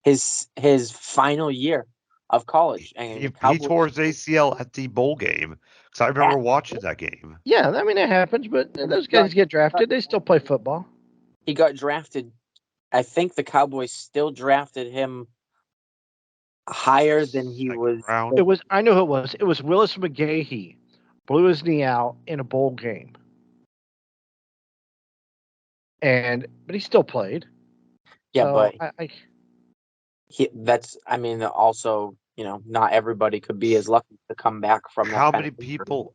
his final year of college, and He Cowboys tore his ACL at the bowl game because I remember watching that game. Yeah, I mean it happens, but those guys get drafted. They still play football. he got drafted. I think the Cowboys still drafted him higher than he Second was. round. It was. I know who it was. It was Willis McGahee, blew his knee out in a bowl game, but he still played. Yeah, So but that's. I mean, also, not everybody could be as lucky to come back from that How kind many of injury. people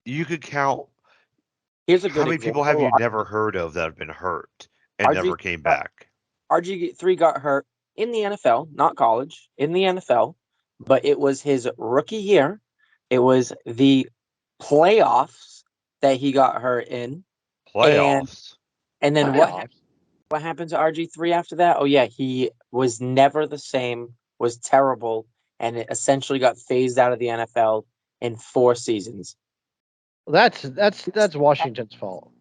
you could count? Here's a How good many example. people have you never heard of that have been hurt and RG never came back? RG3 got hurt in the NFL, not college, in the NFL, but it was his rookie year. It was the playoffs that he got hurt in. Playoffs. And then Playoffs. what happened to RG3 after that? Oh yeah, he was never the same, was terrible, and it essentially got phased out of the NFL in 4 seasons. That's Washington's fault.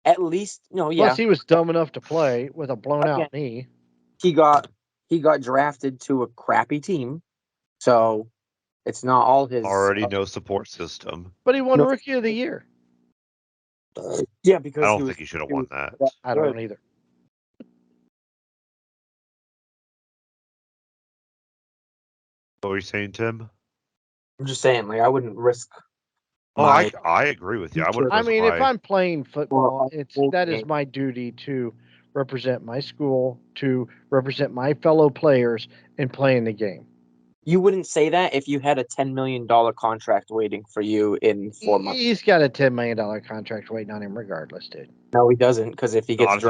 At least, Plus, he was dumb enough to play with a blown Again. out knee. he got drafted to a crappy team. So it's not all his Already no support system. But he won No. Rookie of the Year. Yeah, I because don't think he should have won that. I don't either. What were you saying, Tim? I'm just saying, like, I wouldn't risk. Oh, my I agree with you. I wouldn't I risk mean, if my- I'm playing football, Well, that is my duty to represent my school, to represent my fellow players in playing the game. You wouldn't say that if you had a $10 million contract waiting for you in 4 months. He's got a $10 million contract waiting on him, regardless, dude. No, he doesn't, because if he gets not if he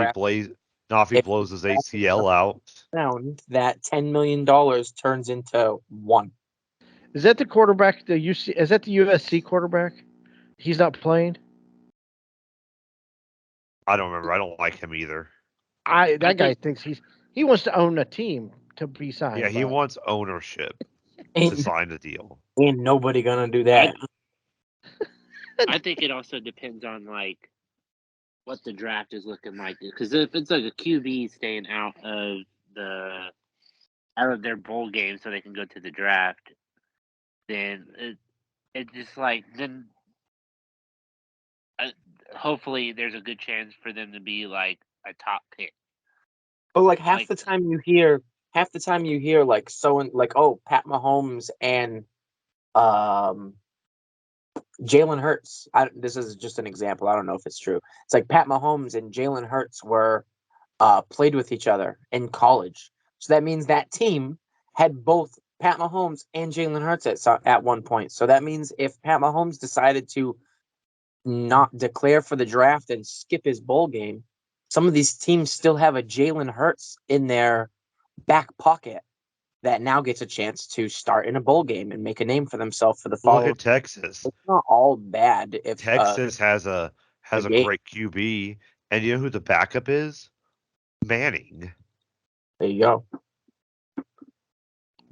drafted, blows his ACL out. down, that $10 million turns into 1. Is that the quarterback? Is that the USC quarterback? He's not playing. I don't remember. I don't like him either. That guy thinks he wants to own a team to be signed. Yeah, he by. wants ownership to Ain't, sign the deal. ain't nobody gonna do that. I think it also depends on like what the draft is looking like. Because if it's like a QB staying out of their bowl game so they can go to the draft, then it just like then hopefully there's a good chance for them to be like a top pick. But like half Like- the time you hear like oh, Pat Mahomes and Jalen Hurts. This is just an example. I don't know if it's true. It's like Pat Mahomes and Jalen Hurts were played with each other in college. So that means that team had both Pat Mahomes and Jalen Hurts at one point. So that means if Pat Mahomes decided to not declare for the draft and skip his bowl game, some of these teams still have a Jalen Hurts in their back pocket that now gets a chance to start in a bowl game and make a name for themselves for the Look following. at Texas. It's not all bad. If Texas has a game. great QB, and you know who the backup is? Manning. There you go.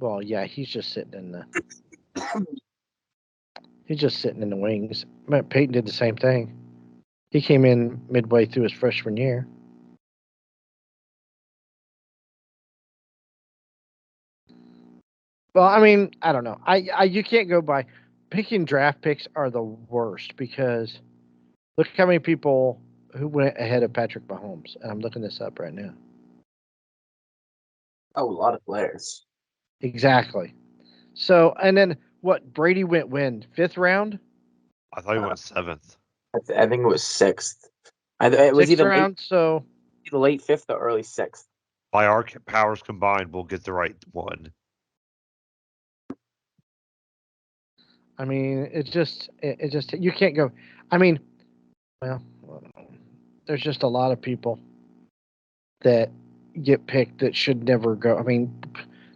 Well, yeah, he's just sitting in the. He's just sitting in the wings. Matt Payton did the same thing. He came in midway through his freshman year. Well, I mean, I don't know. You can't go by picking draft picks are the worst because look how many people who went ahead of Patrick Mahomes. And I'm looking this up right now. Oh, a lot of players. Exactly. So, and then what? Brady went when? 5th round? I thought he went 7th. I think it was 6th. It was 6th either round. So late 5th or early 6th. By our powers combined, we'll get the right one. I mean, it just you can't go. I mean, well, there's just a lot of people that get picked that should never go. I mean,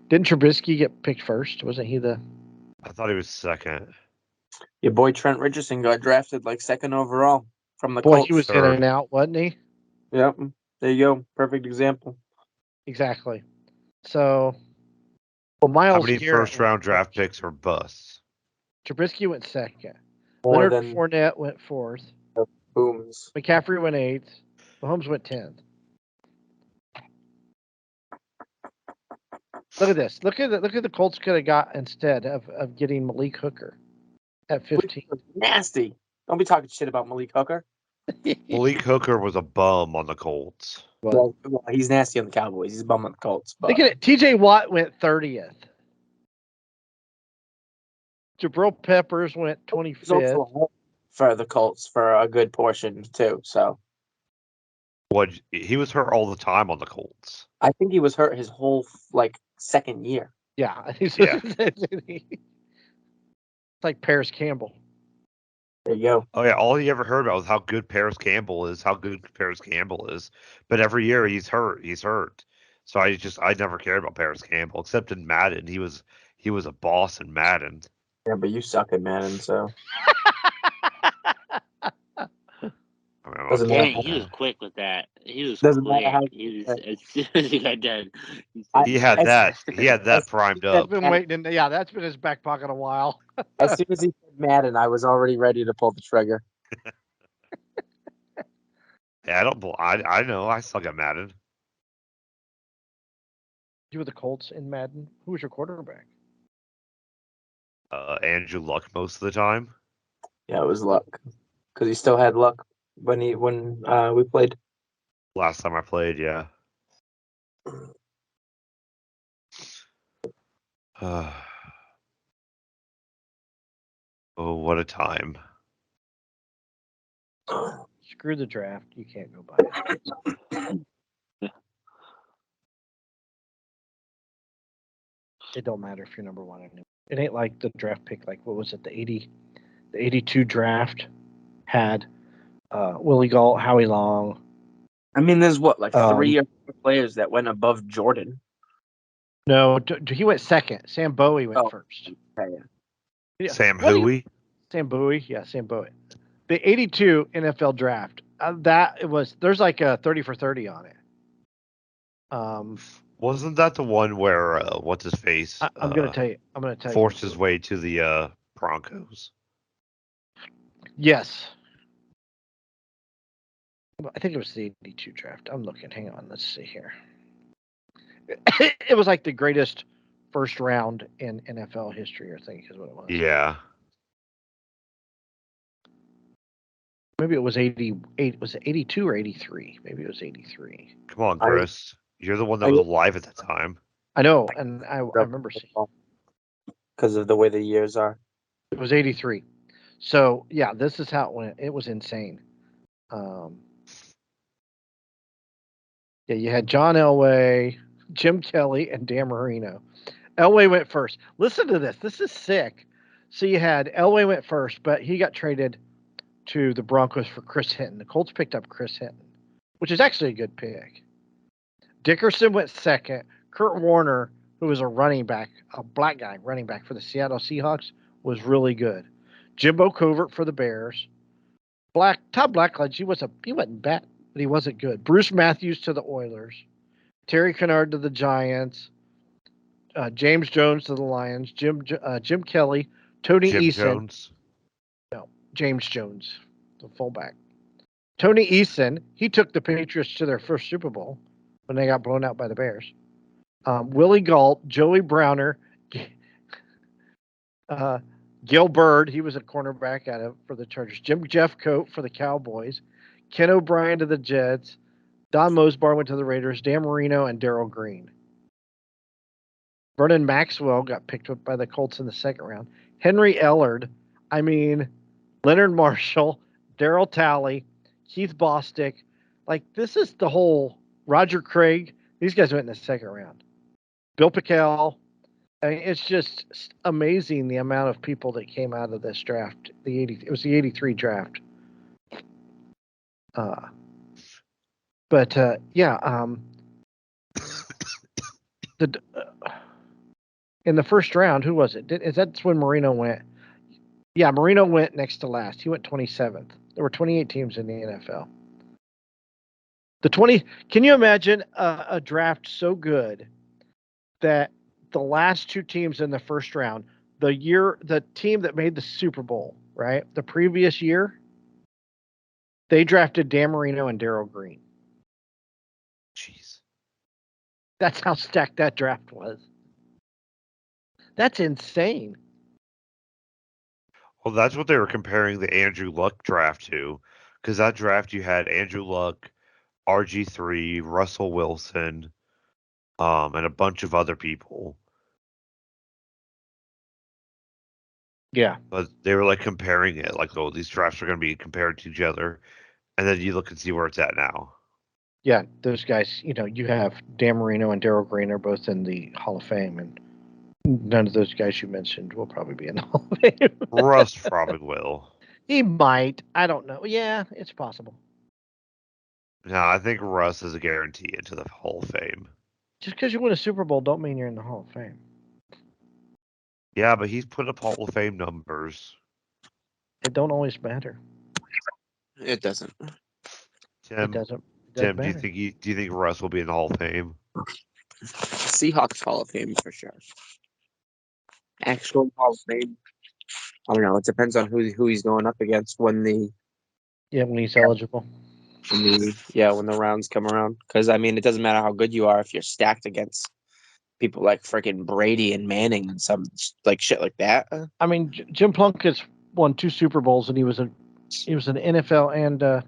didn't Trubisky get picked first? Wasn't he the? I thought he was second. Your boy Trent Richardson got drafted like second overall from the Boy, Colts. he was in third. and out, wasn't he? Yep. There you go. Perfect example. Exactly. So, well, Miles How many Garrett first round went draft first. picks are busts? Trubisky went second. More Leonard than Fournette went fourth. Booms. McCaffrey went eighth. Mahomes went 10th. Look at this. Look at the Colts could have got instead of getting Malik Hooker at 15. Nasty. Don't be talking shit about Malik Hooker. Malik Hooker was a bum on the Colts. Well, Well, he's nasty on the Cowboys. He's a bum on the Colts. But look at it. TJ Watt went 30th. Jabril Peppers went he's also 25th. home for the Colts for a good portion too. So What he was hurt all the time on the Colts. I think he was hurt his whole second year. Yeah. Yeah. It's like Paris Campbell. There you go. Oh yeah, all he ever heard about was how good Paris Campbell is, But every year he's hurt. So I never cared about Paris Campbell except in Madden. He was a boss in Madden. Yeah, but you suck at Madden, so I mean, Doesn't Dang, matter. he was quick with that. He was Doesn't quick. matter how He was, as soon as he got done. he had that primed I've up. been waiting. Yeah, that's been his back pocket a while. as soon as he said Madden, I was already ready to pull the trigger. Yeah, I know I suck at Madden. You were the Colts in Madden. Who was your quarterback? Andrew Luck most of the time. Yeah, it was luck because he still had luck when we played. Last time I played, yeah. Oh, what a time. Screw the draft. You can't go by it. It don't matter if you're number one anymore. It ain't like the draft pick. Like what was it? The 82 draft had Willie Galt, Howie Long. I mean, there's what 3 Um, or 4 players that went above Jordan. No, he went second. Sam Bowie went Oh. first. Okay. Yeah. Sam What do you- Huey. Sam Bowie, yeah, Sam Bowie. The 82 NFL draft. There's like a 30 for 30 on it. Wasn't that the one where what's his face? I'm gonna tell you. Forced his way to the Broncos. Yes. I think it was the 82 draft. I'm looking. Hang on. Let's see here. It was like the greatest first round in NFL history, I think is what it was. Yeah. Maybe it was 88. Was it 82 or 83? Maybe it was 83. Come on, I- Chris. You're the one that was alive at the time. I know, and I remember seeing because of the way the years are. it was 83. So yeah, this is how it went. It was insane. Yeah, you had John Elway, Jim Kelly, and Dan Marino. Elway went first. Listen to this. This is sick. So you had Elway went first, but he got traded to the Broncos for Chris Hinton. The Colts picked up Chris Hinton, which is actually a good pick. Dickerson went second. Kurt Warner, who was a running back, a black guy running back for the Seattle Seahawks, was really good. Jimbo Covert for the Bears. Todd Blackledge, he wasn't bad, but he wasn't good. Bruce Matthews to the Oilers. Terry Kennard to the Giants. James Jones to the Lions. Jim Kelly. Tony Jim Eason. Jones. No, James Jones, the fullback. Tony Eason, he took the Patriots to their first Super Bowl when they got blown out by the Bears. Willie Galt, Joey Browner, Gil Byrd, he was a cornerback for the Chargers. Jim Jeffcoat for the Cowboys. Ken O'Brien to the Jets. Don Mosbar went to the Raiders. Dan Marino and Darrell Green. Vernon Maxwell got picked up by the Colts in the second round. Henry Ellard, Leonard Marshall, Darryl Talley, Keith Bostic. Like, this is the whole Roger Craig. These guys went in the second round. Bill Pickel. I mean, it's just amazing the amount of people that came out of this draft. It was the 83 draft. in the first round. Who was it? Is that when Marino went? Yeah, Marino went next to last. He went 27th. There were 28 teams in the NFL. Can you imagine a draft so good that the last two teams in the first round, the team that made the Super Bowl, right? The previous year, they drafted Dan Marino and Darryl Green. Jeez. That's how stacked that draft was. That's insane. Well, that's what they were comparing the Andrew Luck draft to, because that draft you had Andrew Luck, RG3, Russell Wilson, and a bunch of other people. Yeah. But they were like comparing it, like, oh, these drafts are going to be compared to each other, and then you look and see where it's at now. Yeah, those guys. You have Dan Marino and Darryl Green are both in the Hall of Fame, and none of those guys you mentioned will probably be in the Hall of Fame. Russ probably will. He might. I don't know. Yeah, it's possible. No, I think Russ is a guarantee into the Hall of Fame. Just because you win a Super Bowl don't mean you're in the Hall of Fame. Yeah, but he's put up Hall of Fame numbers. It don't always matter. It doesn't. It doesn't Tim, matter. do you think Russ will be in the Hall of Fame? Seahawks Hall of Fame for sure. Actual Hall of Fame. I don't know. It depends on who he's going up against when when he's eligible. when the rounds come around. Because I mean, it doesn't matter how good you are if you're stacked against people like freaking Brady and Manning and some like shit like that. I mean, Jim Plunkett's won 2 Super Bowls, and he was an NFL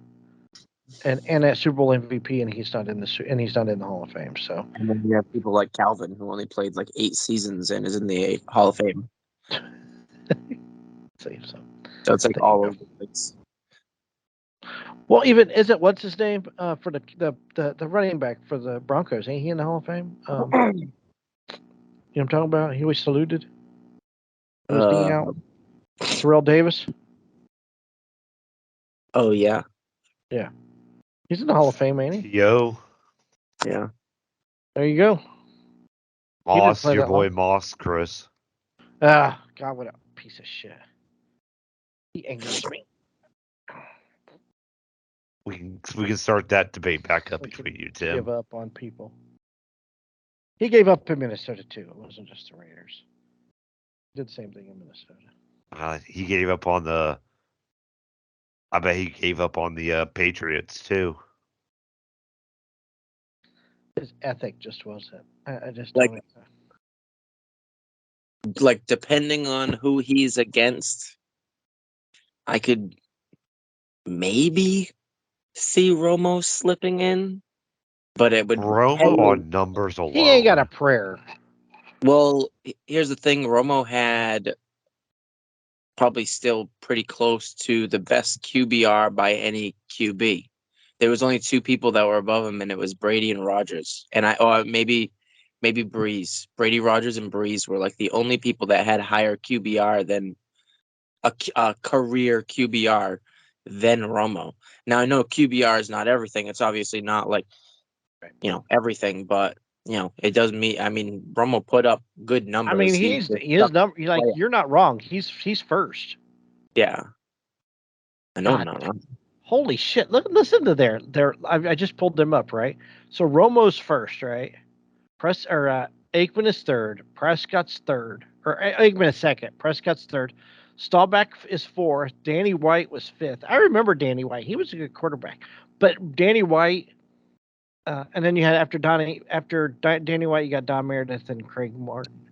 and a Super Bowl MVP, and he's not in the Hall of Fame. So, And then you have people like Calvin who only played like 8 seasons and is in the Hall of Fame. see, so it's like there all you over the place. Well, even what's his name for the running back for the Broncos? Ain't he in the Hall of Fame? You know what I'm talking about? He was saluted. He was being out. Terrell Davis. Oh yeah. Yeah. He's in the Hall of Fame, ain't he? Yo. Yeah. There you go. Moss, play your that boy long. Moss, Chris. Ah, God, what a piece of shit. He angers me. We can start that debate back up We between can you, Tim. Give up on people. He gave up in Minnesota too. It wasn't just the Raiders. He did the same thing in Minnesota. He gave up on the. I bet he gave up on the Patriots too. His ethic just wasn't. I just Like- don't. Like depending on who he's against, I could maybe see Romo slipping in, but it would Romo on numbers alone. He ain't got a prayer. Well, here's the thing. Romo had probably still pretty close to the best QBR by any QB. There was only 2 people that were above him, and it was Brady and Rodgers. And maybe Breeze. Brady, Rodgers, and Breeze were like the only people that had higher QBR than a career QBR than Romo. Now I know QBR is not everything. It's obviously not like everything, but it doesn't mean. I mean, Romo put up good numbers. I mean, his number. Like, you're not wrong. He's first. Yeah, I know I'm God. not wrong. Holy shit! Listen to their. I just pulled them up, right? So Romo's first, right? Aikman is third. Prescott's third, or Aikman is second. Prescott's third. Staubach is fourth. Danny White was fifth. I remember Danny White. He was a good quarterback, but Danny White. And then you had after Danny White, you got Don Meredith and Craig Martin.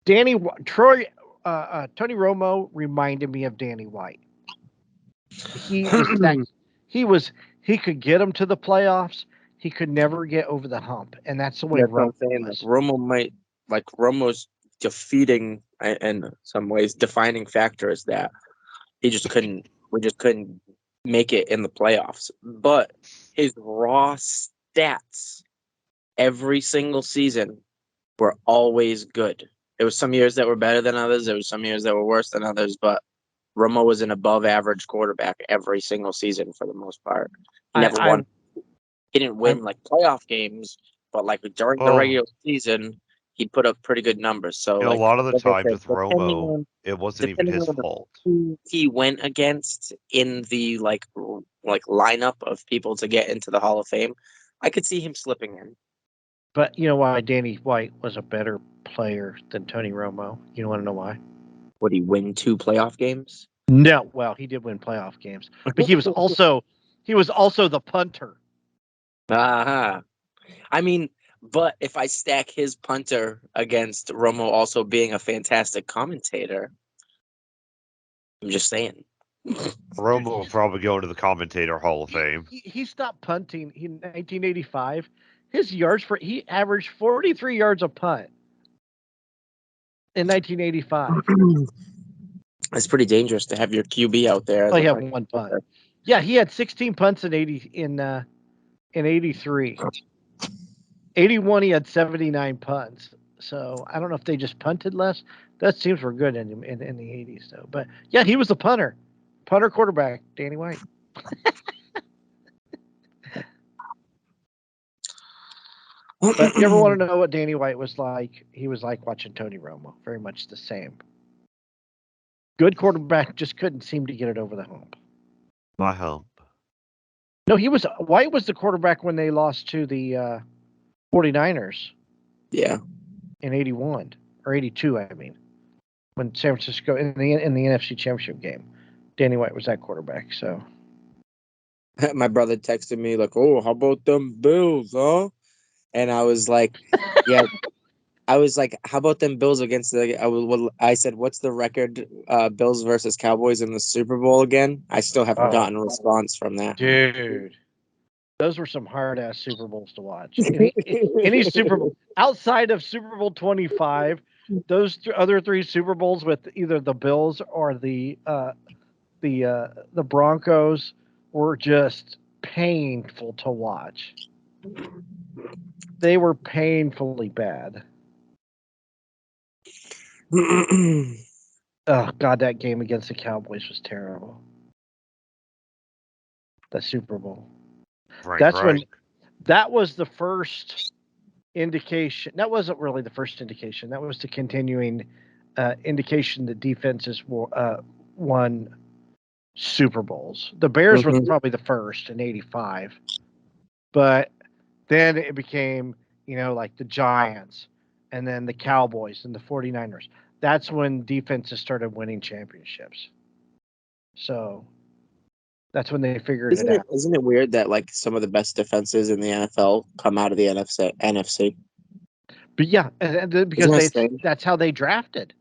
Tony Romo reminded me of Danny White. He was he could get them to the playoffs. He could never get over the hump, and that's the way That's what I'm Romo saying. was. Romo's defeating and in some ways defining factor is that we just couldn't make it in the playoffs. But his raw stats every single season were always good. There was some years that were better than others. There was some years that were worse than others, but Romo was an above average quarterback every single season for the most part. He never won. He didn't win like playoff games, but like during the regular season, he put up pretty good numbers. So And a like lot of the like I times said, with Romo, it wasn't even depending his on the fault. who he went against in the like lineup of people to get into the Hall of Fame, I could see him slipping in. But you know why Danny White was a better player than Tony Romo? You want to know why? Would he win 2 playoff games? No, well, he did win playoff games, but he was also the punter. Uh-huh. I mean, but if I stack his punter against Romo also being a fantastic commentator, I'm just saying. Romo will probably go into the commentator Hall of Fame. He stopped punting in 1985. His yards he averaged 43 yards a punt in 1985. It's pretty dangerous to have your QB out there. Oh, he had one punt. Yeah, he had 16 punts in 83. 81, he had 79 punts. So I don't know if they just punted less. That teams were good in the 80s, though. But yeah, he was a punter quarterback, Danny White. But you ever want to know what Danny White was like? He was like watching Tony Romo, very much the same. Good quarterback, just couldn't seem to get it over the hump. My hump. No, White was the quarterback when they lost to the 49ers. Yeah. In 81 or 82, I mean, when San Francisco in the NFC Championship game, Danny White was that quarterback. So my brother texted me like, "Oh, how about them Bills, huh?" And I was like, "Yeah." I was like, "How about them Bills against the?" I said, "What's the record? Bills versus Cowboys in the Super Bowl again?" I still haven't gotten a response from that. Dude, those were some hard ass Super Bowls to watch. Any Super Bowl outside of Super Bowl 25, those other 3 Super Bowls with either the Bills or the Broncos were just painful to watch. They were painfully bad. Oh God, that game against the Cowboys was terrible. The Super Bowl. When that was the first indication. That wasn't really the first indication. That was the continuing indication that defenses won Super Bowls. The Bears were probably the first in '85, but then it became, like the Giants and then the Cowboys and the 49ers. That's when defenses started winning championships. So that's when they figured it out. Isn't it weird that like some of the best defenses in the NFL come out of the NFC? But yeah, because that's how they drafted.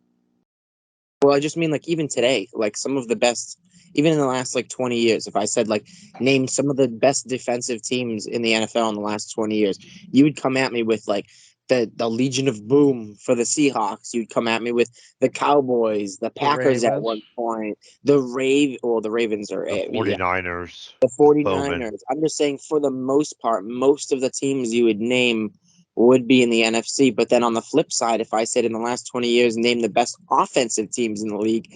Well, I just mean like even today, like some of the best, even in the last like 20 years, if I said like name some of the best defensive teams in the NFL in the last 20 years, you would come at me with like the Legion of Boom for the Seahawks. You'd come at me with the Cowboys, the Packers at one point, the Ravens are the 49ers. The 49ers. I'm just saying for the most part, most of the teams you would name would be in the NFC. But then on the flip side, if I said in the last 20 years, name the best offensive teams in the league,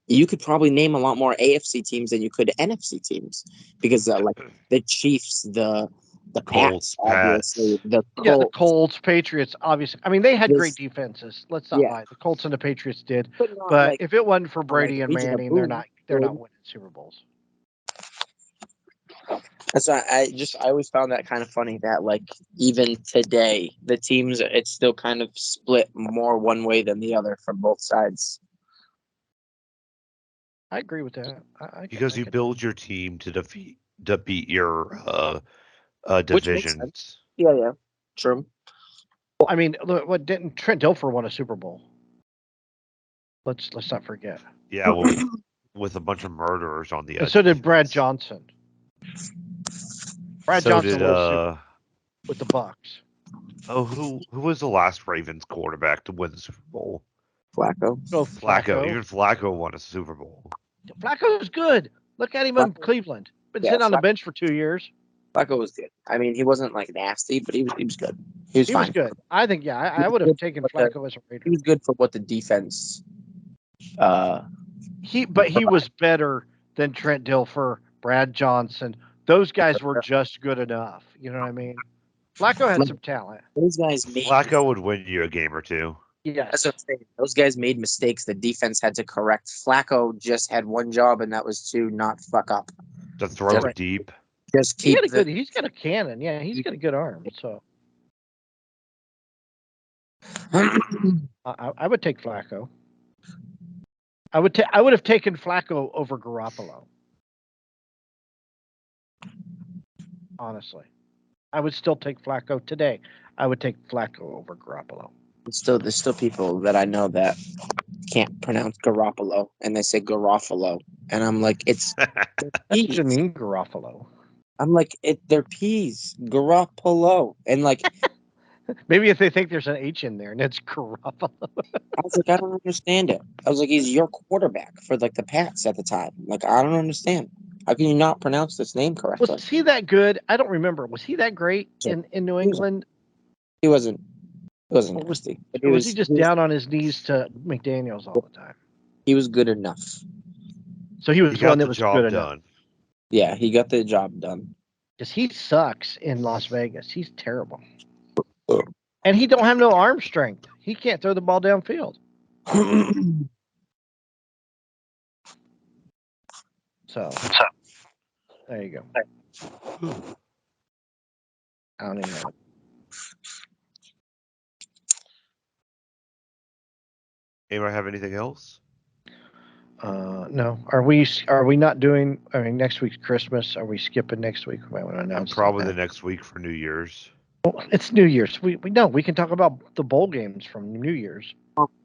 you could probably name a lot more AFC teams than you could NFC teams because like the Chiefs, the Colts, obviously, the Colts, Patriots, obviously. I mean, they had great defenses. Let's not lie. The Colts and the Patriots did, but if it wasn't for Brady and Manning, they're not winning Super Bowls. So I always found that kind of funny that like even today the teams it's still kind of split more one way than the other from both sides. I agree with that. Because you build your team to beat your divisions. Yeah, true. Well, I mean, what didn't Trent Dilfer won a Super Bowl? Let's not forget. Yeah, well, with a bunch of murderers on the edge. So did Brad Johnson. Johnson with the Bucks. Oh, who was the last Ravens quarterback to win the Super Bowl? Flacco. Flacco. Even Flacco won a Super Bowl. Flacco's good. Look at him in Cleveland. Been sitting on the bench for 2 years. Flacco was good. I mean, he wasn't like nasty, but he was good. He was good. I think I would have taken Flacco as a Raider. He was good for what the defense. He was better than Trent Dilfer, Brad Johnson. Those guys were just good enough. You know what I mean? Flacco had some talent. Those guys made Flacco would win you a game or two. Yes. That's what I'm saying. Those guys made mistakes the defense had to correct. Flacco just had one job, and that was to not fuck up. To throw Right. deep. Just He keep had a good. He's got a cannon. Yeah, he's got a good arm. So I would take Flacco. I would have taken Flacco over Garoppolo. Honestly, I would still take Flacco today. I would take Flacco over Garoppolo. there's still people that I know that can't pronounce Garoppolo, and they say Garofalo, and I'm like, it's That's peas. Janine Garoppolo. I'm like, they're peas, Garoppolo, and like, Maybe if they think there's an H in there and it's Garoppolo. I was like, I don't understand it. I was like, he's your quarterback for like the Pats at the time. Like, I don't understand. How can you not pronounce this name correctly? Was he that good? I don't remember. Was he that great in New England? He wasn't. He wasn't Or was, nasty. But or was he just down on his knees to McDaniels all the time? He was good enough. So he was He one got that the was job good enough. done. Yeah, he got the job done. Because he sucks in Las Vegas. He's terrible. And he don't have no arm strength. He can't throw the ball downfield. So there you go. I don't even know. Anybody have anything else? No. Are we not doing? I mean, next week's Christmas. Are we skipping next week? We might want to announce Probably that. the next week for New Year's. It's New Year's. We know we can talk about the bowl games from New Year's.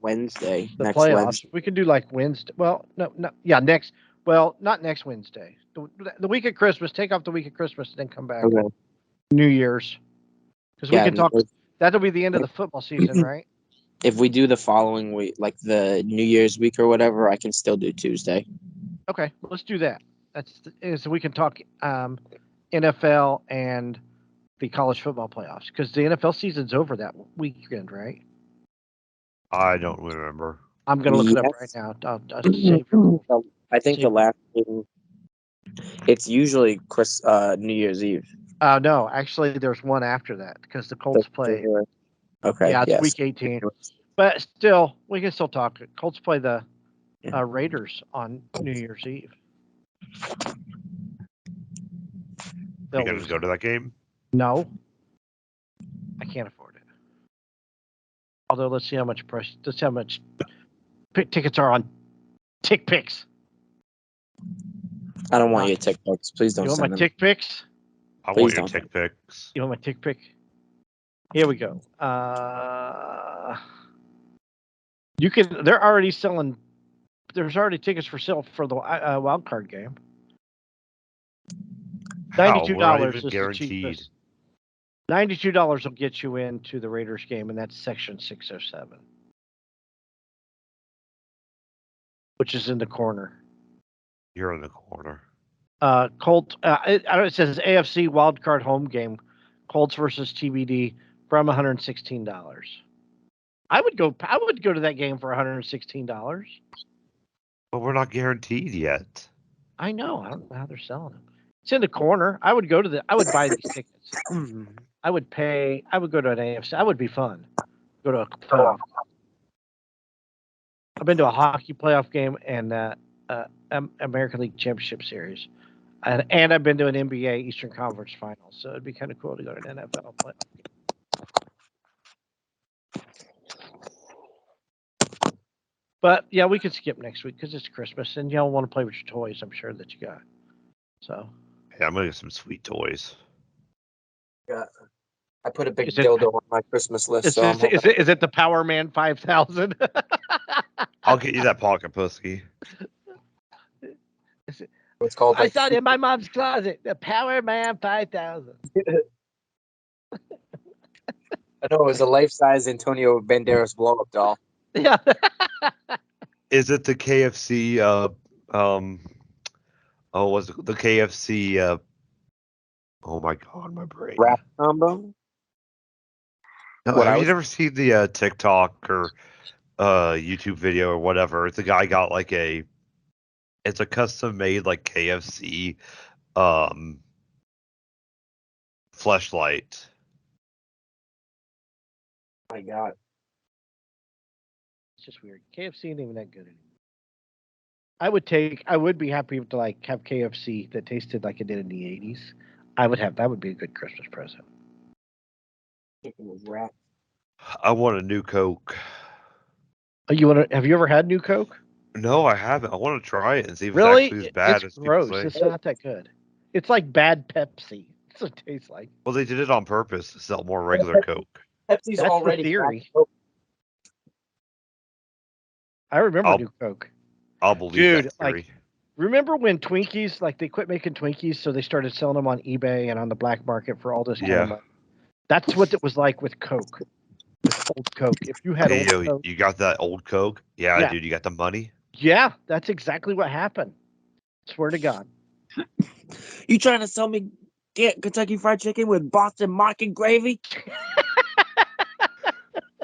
Wednesday. The next playoffs. Wednesday. We could do like Wednesday. Well, no, next. Well, not next Wednesday. The week of Christmas. Take off the week of Christmas and then come back. Okay. New Year's. Because Yeah, we can talk. no, That'll be the end of the football season, right? if we do the following week, like the New Year's week or whatever, I can still do Tuesday. Okay, let's do that. So we can talk NFL and the college football playoffs because the NFL season's over that weekend, right? I don't remember. I'm gonna look it up right Yes. now. I'll save your I think See. the last game, it's usually New Year's Eve. No, actually, there's one after that because the Colts play. Okay. Yeah, it's yes. week 18. But still, we can still talk. Colts play the Raiders on New Year's Eve. You gonna go to that game? No, I can't afford it. Although, let's see how much price. Let's see how much tickets are on TickPix. I don't want your TikToks. Please don't You want send my them. TickPix? I Please want your don't. tick picks. You want my TickPick? Here we go. You can. They're already selling. There's already tickets for sale for the wild card game. How? $92 We're not even is the guaranteed. cheapest. $92 will get you into the Raiders game, and that's section 607, which is in the corner. You're in the corner. Colt. It says AFC wild card home game, Colts versus TBD from $116. I would go to that game for $116. But we're not guaranteed yet. I know. I don't know how they're selling them. It's in the corner. I would buy these tickets. I would go to an AFC. That would be fun. Go to a playoff. I've been to a hockey playoff game and American League Championship Series. And I've been to an NBA Eastern Conference Finals. So it'd be kind of cool to go to an NFL playoff game. But yeah, we could skip next week because it's Christmas and y'all want to play with your toys, I'm sure that you got. So Yeah, I'm gonna get some sweet toys. Yeah. I put a big Is it- dildo on my Christmas list. is it the Power Man 5000? I'll get you that pocket pussy. It's called. I saw it in my mom's closet. The Power Man 5000. I know it was a life-size Antonio Banderas blow-up doll. Yeah. Is it the KFC? Was it the KFC? Oh my god, my brain. Rap combo. No, What I have you was- never seen the TikTok or YouTube video or whatever? The guy got like it's a custom made like KFC fleshlight. My God. It's just weird. KFC ain't even that good anymore. I would be happy to like have KFC that tasted like it did in the 80s. That would be a good Christmas present. Chicken was wrapped. I want a new Coke. Have you ever had New Coke? No, I haven't. I want to try it and see if Really? it's actually as bad It's as people gross. say. It's not that good. It's like bad Pepsi. That's what it tastes like. Well, they did it on purpose to sell more regular Coke. Pepsi's That's already the theory. wrapped. I remember I'll- New Coke. I'll believe Dude, that theory. Remember when Twinkies, like they quit making Twinkies, so they started selling them on eBay and on the black market for all this kind Yeah. of money? That's what it was like with Coke. With old Coke. If you had Hey, old yo, Coke, you got that old Coke? Yeah, Yeah. dude, you got the money? yeah, that's exactly what happened. Swear to God. You trying to sell me Kentucky Fried Chicken with Boston market gravy?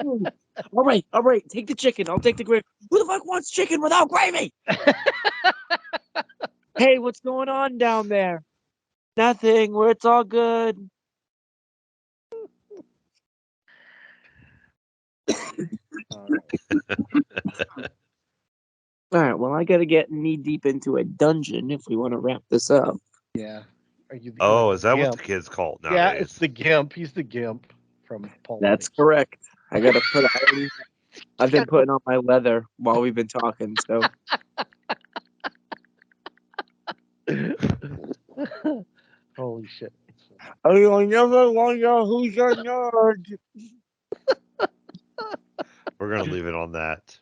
All right. Take the chicken. I'll take the gravy. Who the fuck wants chicken without gravy? Hey, what's going on down there? Nothing. Where it's all good. All right. All right. Well, I got to get knee deep into a dungeon if we want to wrap this up. Yeah. Are you the Oh, is that what Gimp? the kids call it Yeah, nowadays? it's the Gimp. He's the Gimp from Paul. That's correct. I got to put. I've been putting on my leather while we've been talking. So Holy shit. I never wonder who's your nerd. We're gonna leave it on that.